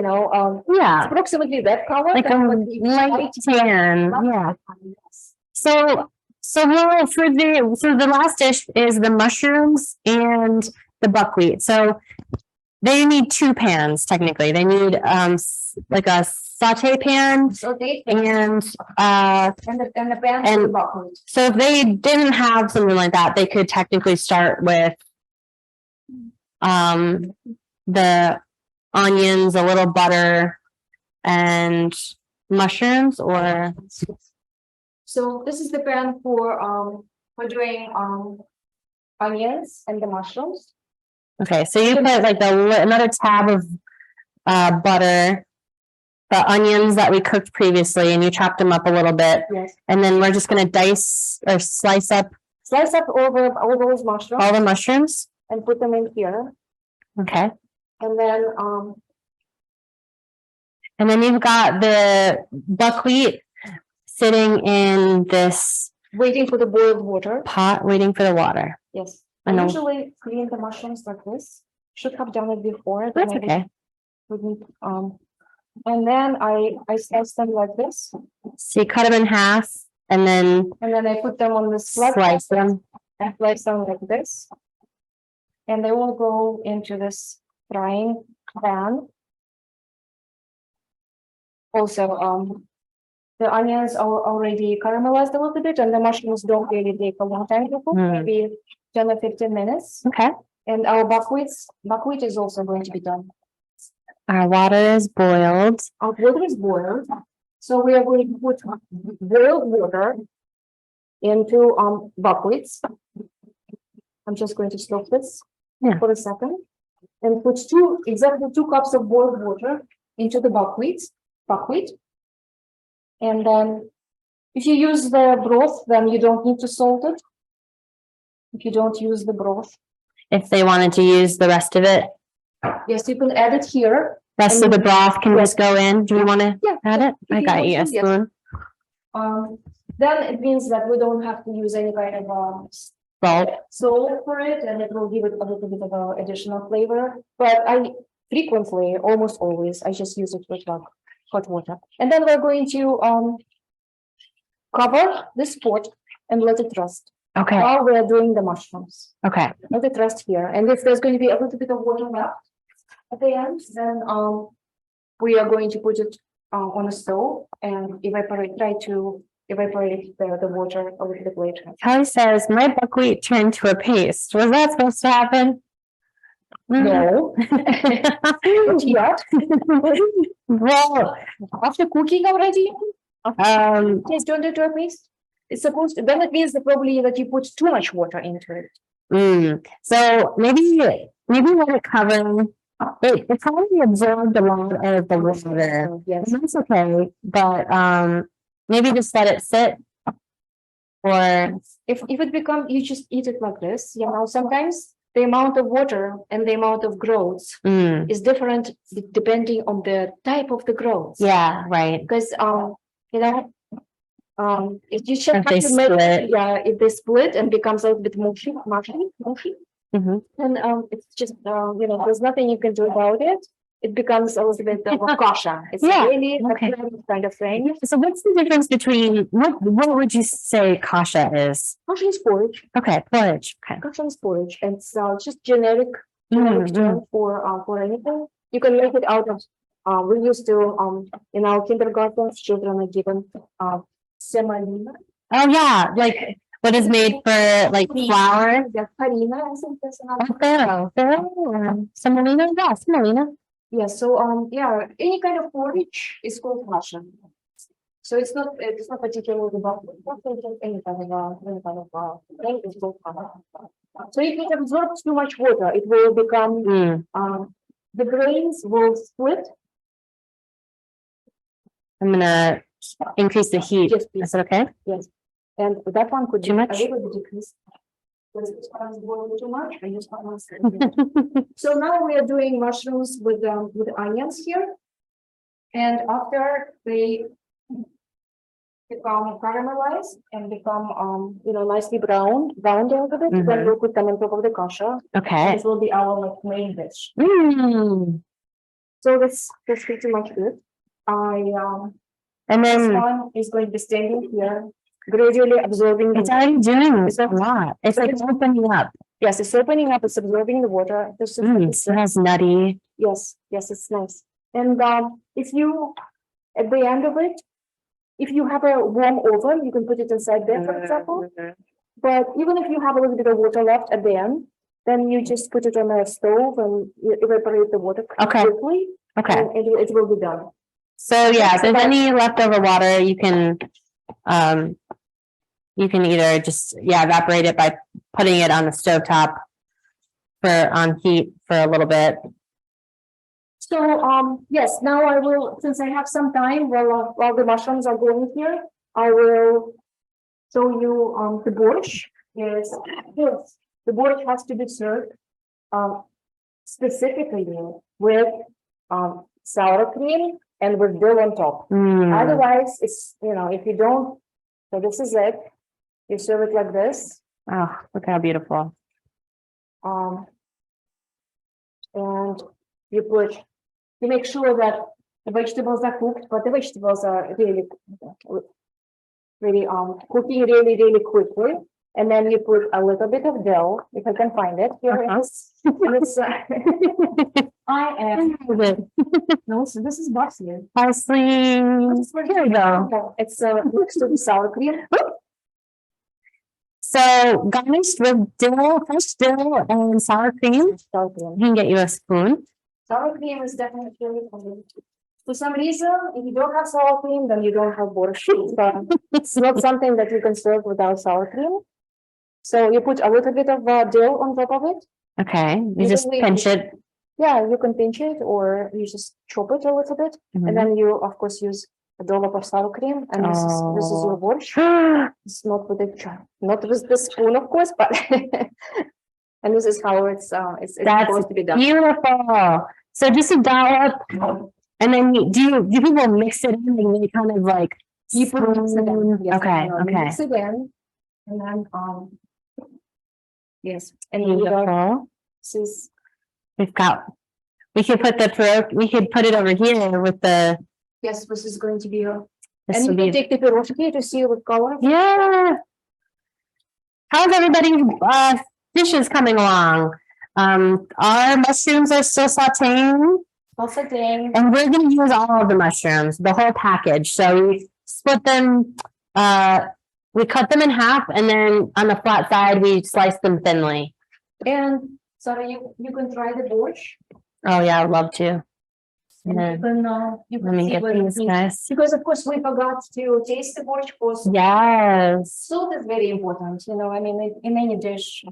Yeah, approximately that color. like a light tan, yeah. So the last dish is the mushrooms and the buckwheat. So they need 2 pans technically. They need like a saute pan So they and and the pan and- and buckwheat. so if they didn't have something like that, they could technically start with the onions, a little butter, and mushrooms, or So this is the pan for doing onions and the mushrooms. okay, so you put like another tab of butter, the onions that we cooked previously, and you chopped them up a little bit, Yes. and then we're just gonna dice or slice up Slice up all those mushrooms all the mushrooms. and put them in here. Okay, And then and then you've got the buckwheat sitting in this waiting for the boiled water. pot, waiting for the water. Yes. I I know. usually clean the mushrooms like this. Should have done it before. That's then I okay. wouldn't, and then I slice them like this, So you cut them in half and then and then I put them on the slice them. and slice them like this. And they will go into this frying pan. Also, the onions are already caramelized a little bit, and the mushrooms don't really take a long time to cook, maybe 10 or 15 minutes. Okay. And our buckwheat is also going to be done. Our water is boiled. Our water is boiled, so we are going to put boiled water into buckwheats. I'm just going to stop this for a second and put exactly 2 cups of boiled water into the buckwheat. And then if you use the broth, then you don't need to salt it. If you don't use the broth, If they wanted to use the rest of it, yes, you can add it here. rest of the broth can just go in. Do we want to Yeah. add it? I you got want you a to, yes. spoon. Then it means that we don't have to use any kind of Salt. salt for it, and it will give it a little bit of additional flavor. But I frequently, almost always, I just use it with hot water. And then we're going to cover this pot and let it rest Okay. while we're doing the mushrooms. Okay. Let it rest here. And if there's going to be a little bit of water left at the end, then we are going to put it on a stove and try to evaporate the water a little bit later. Kelly says, my buckwheat turned to a paste. Was that supposed to happen? No. Not yet. Well, After cooking already, um, it's turned into a paste. It's supposed to, then it means that probably that you put too much water into it. so maybe let it cover. It probably absorbed a lot of the water. So, yes. And that's okay, but maybe just let it sit. Or If it becomes, you just eat it like this, sometimes the amount of water and the amount of growth is different depending on the type of the growth. yeah, right. Because if you should If have they to make, split. if they split and becomes a little bit mushy, Mhm. And it's just, there's nothing you can do about it. It becomes a little bit of a kasha. It's Yeah, really a okay. creamy kind of thing. So what's the difference between, what would you say kasha is? Kasha is porridge. Okay, porridge, okay. Kasha is porridge. It's just generic Mhm. term for anything. You can make it out of, we used to, in our kindergartens, children are given, semolina. Oh, yeah, like what is made for like flour? Yeah, farina, I think that's another. Farro, semolina, yeah, semolina. Yeah, so, yeah, any kind of porridge is called kasha. So it's not particularly about, any kind of, thing is called kasha. So if it absorbs too much water, it will become, the grains will split. I'm gonna increase the heat. Yes, please. Is that okay? Yes, and that one could Too be a much? little bit decreased. Because it's boiling too much, I use one second. So now we are doing mushrooms with onions here. And after they become caramelized and become, nicely browned a little bit, then Mhm. we'll put them on top of the kasha. Okay. This will be our like main dish. Mm. So that's pretty much it. And This then one is going to be standing here, gradually absorbing. it's already doing It's a not- lot. It's like opening up. Yes, it's opening up, it's absorbing the water. This is what Mm, it's, smells nutty. yes, it's nice. And if you, at the end of it, if you have a warm oven, you can put it inside there, for example. But even if you have a little bit of water left at the end, then you just put it on a stove and you evaporate the water Okay. quickly. Okay. And it will be done. So yeah, if there's But- any leftover water, you can either just, evaporate it by putting it on the stovetop on heat for a little bit. So, yes, now I will, since I have some time, while the mushrooms are going here, I will show you, the borscht. Yes, the borscht has to be served, specifically with, sour cream and with dill on top. Mm. Otherwise, it's, if you don't, so this is it. You serve it like this, Oh, look how beautiful. and you make sure that the vegetables are cooked, but the vegetables are really cooking really quickly. And then you put a little bit of dill, if I can find it here. Uh-huh. I am, no, so this is parsley. Parsley. Here we go. It's next to the sour cream. So garnished with dill, fresh dill and sour cream. Sour cream. You can get you a spoon. Sour cream is definitely really good. For some reason, if you don't have sour cream, then you don't have borscht. It's not something that you can serve without sour cream. So you put a little bit of dill on top of it. Okay, you just Usually- pinch it. Yeah, you can pinch it or you just chop it a little bit. Mhm. And then you, of course, use a dollop of sour cream. And this is your borscht. It's not with not with the spoon, of course, but and this is how it's That's supposed to be done. beautiful. So just a dollop, and then do people mix it in and they kind of like You put mix it in. spoon? Yes, Okay, you okay. Mix it in, and then yes, and you Beautiful. this is We could put we could put it over here with the. yes, this is going to be your. This And you will can be, take the Pirozshki to see what color. yeah. How's everybody's dishes coming along? Our mushrooms are still sauteing. Also, thing. And we're gonna use all of the mushrooms, the whole package. So we split them, we cut them in half and then on the flat side, we slice them thinly. And Sarah, you can try the borscht. Oh yeah, I'd love to. And Yeah. you Let can me see get what it these means. guys. Because of course we forgot to taste the borscht because Yes. salt is very important, I mean, in any dish.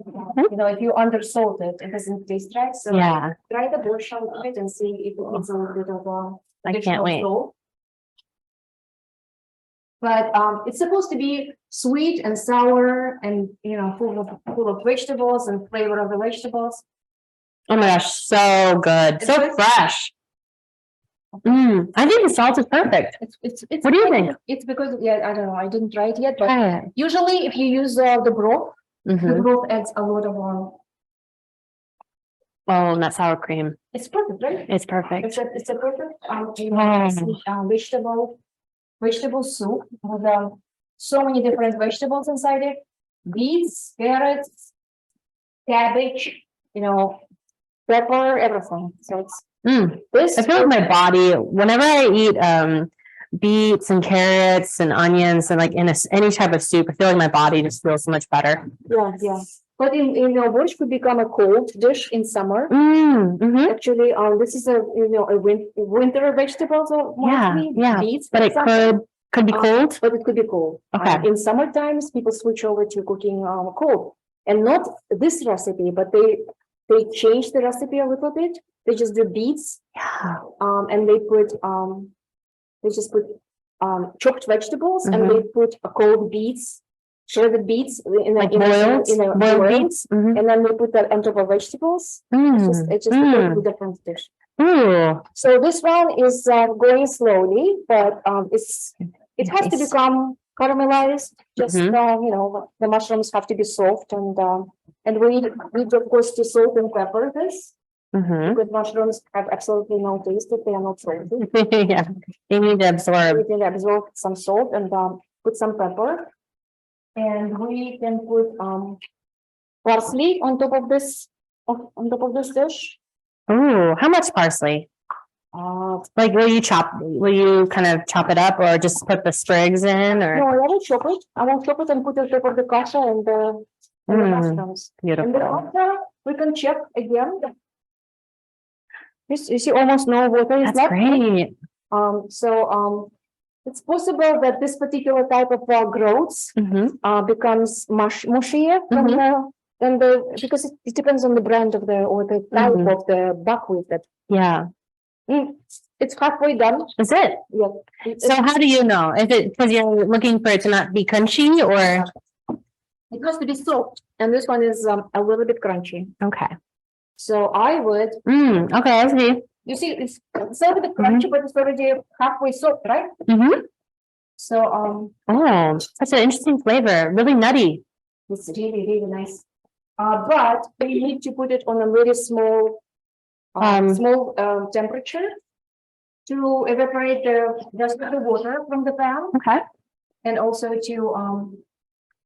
If you under salt it, it doesn't taste right, so Yeah, try the borscht a little bit and see if it needs a little bit of I can't additional wait. salt. But it's supposed to be sweet and sour and full of vegetables and flavor of the vegetables. Oh my gosh, so good, so It's- fresh. I think the salt is perfect. It's What do you think? It's because I don't know, I didn't try it yet, but Try it. usually if you use the broth Mhm. adds a lot of Oh, and that sour cream. It's perfect, right? It's perfect. It's a perfect, vegetable soup with, so many different vegetables inside it. Beets, carrots, cabbage, pepper, everything. So it's this. I feel like my body, whenever I eat beets and carrots and onions and like in any type of soup, I feel like my body just feels so much better. Yeah, yeah. But in borscht could become a cold dish in summer. Actually, this is a winter vegetable, so mostly beets. But it could be cold. But it could be cold. Okay. In summer times, people switch over to cooking cold, and not this recipe, but they change the recipe a little bit. They just do beets. Yeah. And they just put chopped vegetables, and they put cold beets, shredded beets in a boiled beets. and then they put that on top of vegetables. It's just a totally different dish. Ooh. So this one is going slowly, but it has to become caramelized. Just the mushrooms have to be soft, and we need of course to salt and pepper this. Because mushrooms have absolutely no taste if they are not salted. Yeah, they need to absorb. We can absorb some salt and put some pepper, and we can put parsley on top of this dish. Ooh, how much parsley? Like, will you kind of chop it up, or just put the sprigs in, or? No, I will chop it. I will chop it and put it on top of the kasha and the mushrooms. Beautiful. And then after we can check again. You see, almost no water is That's left. great. It's possible that this particular type of groats becomes mushier than because it depends on the brand of the type of the buckwheat that. Yeah. It's halfway done. Is it? Yeah. So how do you know? Because you're looking for it to not be crunchy, or? It has to be soft, and this one is a little bit crunchy. Okay. So I would. Okay, I see. You see, it's a little bit crunchy, but it's already halfway soft, right? So oh, such an interesting flavor. Really nutty. it's really, really nice. But we need to put it on a very small temperature to evaporate the rest of the water from the pan, Okay. and also to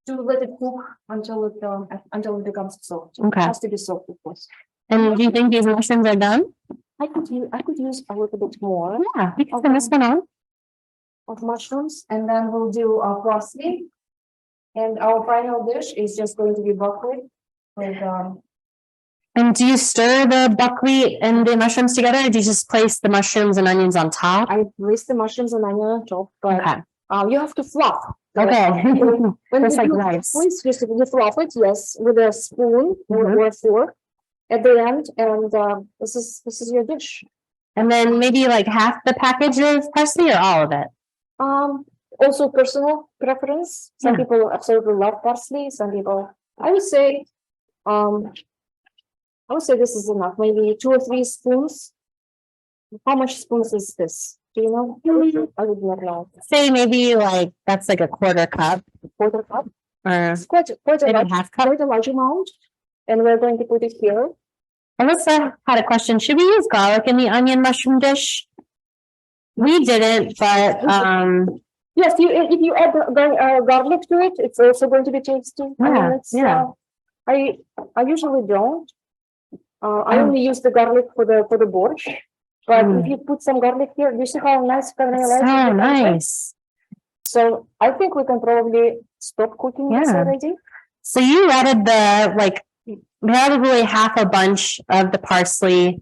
let it cook until it becomes soft. Okay. It has to be soft, of course. And do you think these mushrooms are done? I could use a little bit more Yeah, we can turn this one on. of mushrooms, and then we'll do parsley. And our final dish is just going to be buckwheat with And do you stir the buckwheat and the mushrooms together, or do you just place the mushrooms and onions on top? I place the mushrooms and onion on top, but you have to fluff. Okay. When Just you like do rice. please you fluff it, yes, with a spoon or a fork at the end, and this is your dish. And then maybe like half the package of parsley, or all of it? Also personal preference. Some people absolutely love parsley. Some people, I would say this is enough. Maybe 2 or 3 spoons. How much spoons is this? Do you know? I would not know. Say maybe like that's like a quarter cup. Quarter cup. Or It's quite a maybe half cup. quite a large amount, and we're going to put it here. Alyssa had a question. Should we use garlic in the onion mushroom dish? We didn't, but Yes, if you add garlic to it, it's also going to be tasty. I usually don't. I only use the garlic for the borscht. But if you put some garlic here, you see how nice caramelized. So nice. So I think we can probably stop cooking this already. So you added probably half a bunch of the parsley,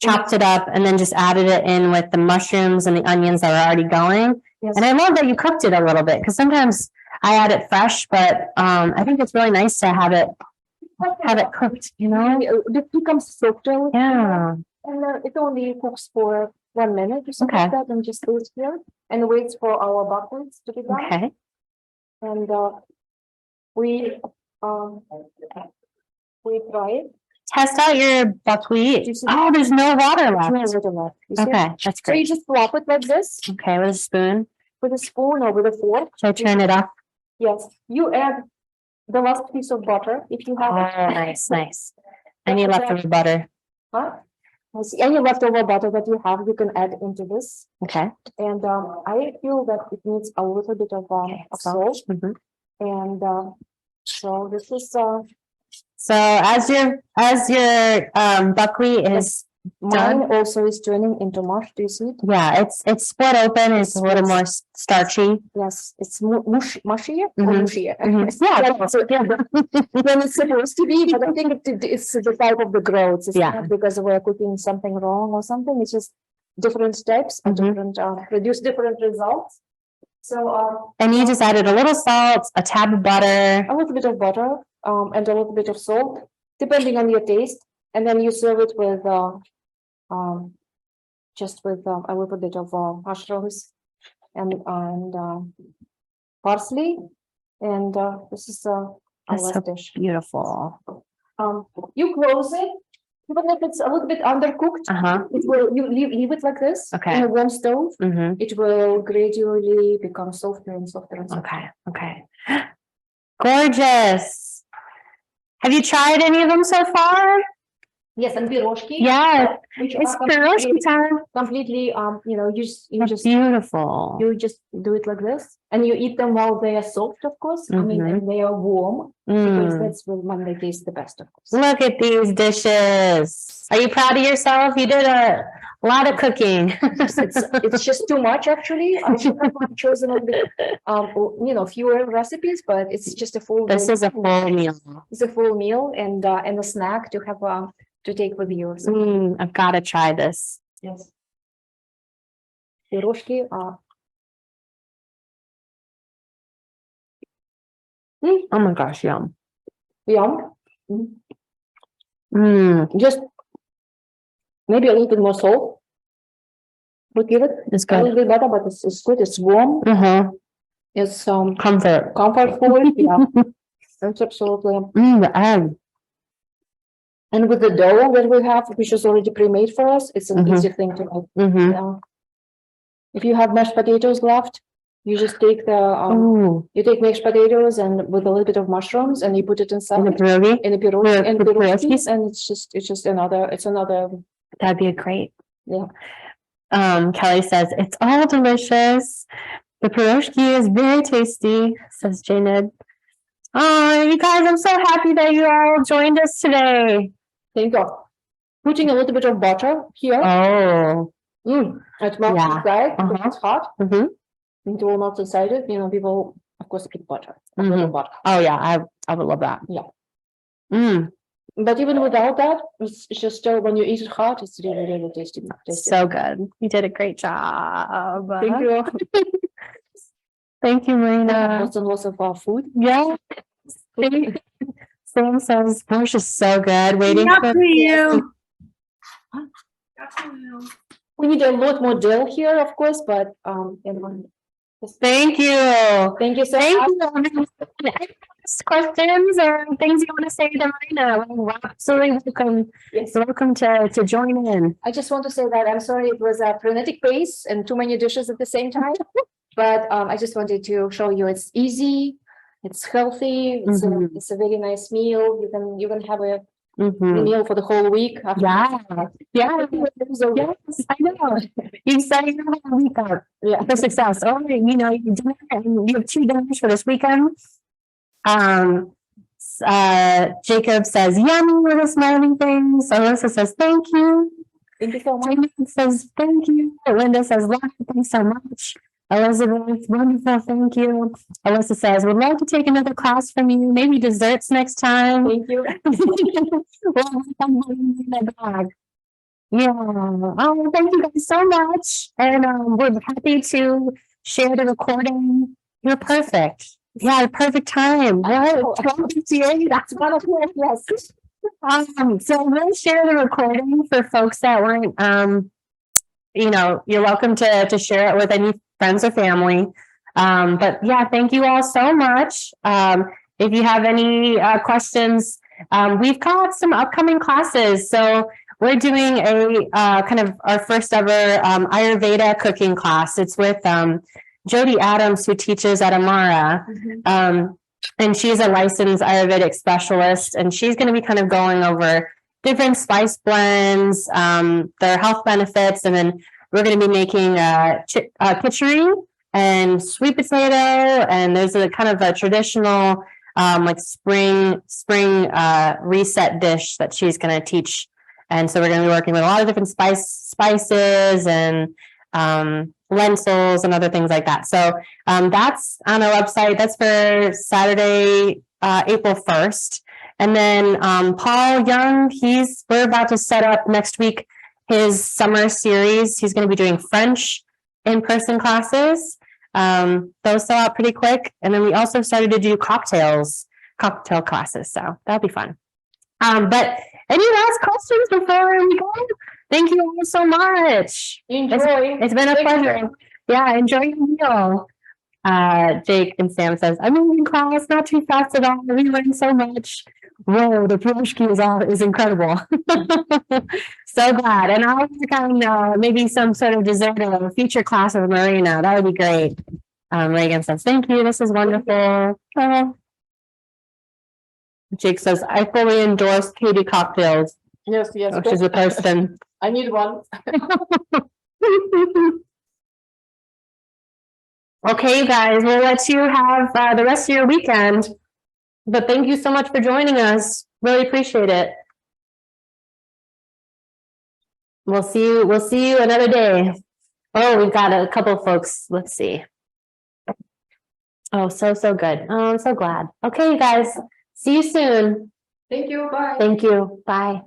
chopped it up, and then just added it in with the mushrooms and the onions that were already going. Yes. And I love that you cooked it a little bit, because sometimes I add it fresh, but I think it's really nice to have it cooked, It becomes softer. Yeah. And it only cooks for 1 minute or something like that, and just leaves here and waits for our buckwheat to be done. Okay. And we try it. Test out your buckwheat. Oh, there's no water left. There's no water left. You see? Okay, that's So you great. just flop it like this Okay, with a spoon. with a spoon or with a fork. Should I turn it off? Yes, you add the last piece of butter if you Oh, have it. nice. I need leftover butter. Huh? Any leftover butter that you have, you can add into this. Okay. And I feel that it needs a little bit of salt. Mhm. And so this is So as your buckwheat is mine also is turning into mush. Do you see it? yeah, it's split open. It's a little more starchy. Yes, it's mushier or Mhm. mushier. Mhm. Yeah, So, yeah. then it's supposed to be, but I think it's the type of the growth. It's Yeah. not because we're cooking something wrong or something. It's just different steps and Mhm. different produce different results. So And you just added a little salt, a tab of butter. a little bit of butter and a little bit of salt, depending on your taste, and then you serve it with just with a little bit of mushrooms and parsley, and this is our That's last so dish. beautiful. You close it, even if it's a little bit undercooked. Uh-huh. It will you leave it like this Okay. in a warm stove. Mm-hmm. It will gradually become softer and softer and softer. Okay. Okay. Gorgeous. Have you tried any of them so far? Yes, and pirozhki. Yeah. Which It's are Pirozshki time. completely you That's just beautiful. you just do it like this, and you eat them while they are soft, of course. I mean, and they are warm because Mm. that's when they taste the best, of course. Look at these dishes. Are you proud of yourself? You did a lot of cooking. It's just too much, actually. I should have chosen a bit, fewer recipes, but it's just a full. This is a full meal. It's a full meal and a snack to have to take with you. So, I've got to try this. yes. Pirozhki Oh my gosh, yum. yum. Just Maybe a little bit more salt. Would give it it's a little good. bit better, but it's good. It's warm. It's Comfort. comfort food. Yeah, that's absolutely. The egg. And with the dough that we have, which is already pre-made for us, it's an easy thing to make. Yeah. If you have mashed potatoes left, you just take the you take mashed potatoes and with a little bit of mushrooms and you put it inside In the pierogi? in a pirozhki and Pirozhkis? and it's just another That'd be a great. Yeah. Kelly says, it's all delicious. The pierogi is very tasty, says Janet. Oh, you guys, I'm so happy that you all joined us today. Thank you. Putting a little bit of butter here. Oh. It melts Yeah. inside because it's hot. Mm-hmm. It will melt inside it. People of course eat butter. A little butter. Oh yeah, I would love that. Yeah. But even without that, it's just still when you eat it hot, it's really, really tasty. So good. You did a great job. Thank you. Thank you, Marina. Lots and lots of food. Yeah. Sam says, Borscht is so good. Waiting for you. We need a lot more dill here, of course, but Thank you. thank you so Thank much. you. Questions or things you want to say to Marina? We're absolutely welcome. Yes. Welcome to join in. I just want to say that I'm sorry it was a frenetic pace and too many dishes at the same time. But I just wanted to show you it's easy, it's healthy, it's a very nice meal. You can have a meal for the whole week. Yeah. Yes, I know. You said you have a week out for success. Oh, you dinner and you have 2 dinners for this weekend. Jacob says yummy with a smiling face. Alyssa says thank you. Thank you so much. Jamie says thank you. Linda says love, thanks so much. Elizabeth, wonderful, thank you. Alyssa says would love to take another class from you, maybe desserts next time. Thank you. Yeah. Oh, thank you guys so much. And we're happy to share the recording. You're perfect. Yeah, perfect time. Right? 12:58. That's wonderful. Yes. So we'll share the recording for folks that weren't you're welcome to share it with any friends or family. But yeah, thank you all so much. If you have any questions, we've got some upcoming classes. So we're doing a kind of our first ever Ayurveda cooking class. It's with Jody Adams, who teaches at Amara. And she's a licensed Ayurvedic specialist, and she's going to be kind of going over, different spice blends, their health benefits, and then we're going to be making kitchery and sweet potato, and there's a kind of a traditional like spring reset dish that she's going to teach. And so we're going to be working with a lot of different spices and lentils and other things like that. So that's on our website. That's for Saturday, April 1st. And then Paul Young, we're about to set up next week his summer series. He's going to be doing French in-person classes. Those sell out pretty quick. And then we also started to do cocktail classes. So that'll be fun. But any last questions before we go? Thank you all so much. Enjoy. It's been a pleasure. Yeah, enjoy your meal. Jake and Sam says, I'm in class, not too fast at all. We learned so much. Whoa, the Pirozshki is incredible. So glad. And I'll work on maybe some sort of dessert or a future class with Marina. That would be great. Reagan says, thank you. This is wonderful. Jake says, I fully endorse Katie cocktails. Yes, Which is a person. I need one. Okay, guys, we'll let you have the rest of your weekend. But thank you so much for joining us. Really appreciate it. We'll see you another day. Oh, we've got a couple folks. Let's see. Oh, so good. Oh, I'm so glad. Okay, you guys. See you soon. Thank you. Bye. Thank you. Bye.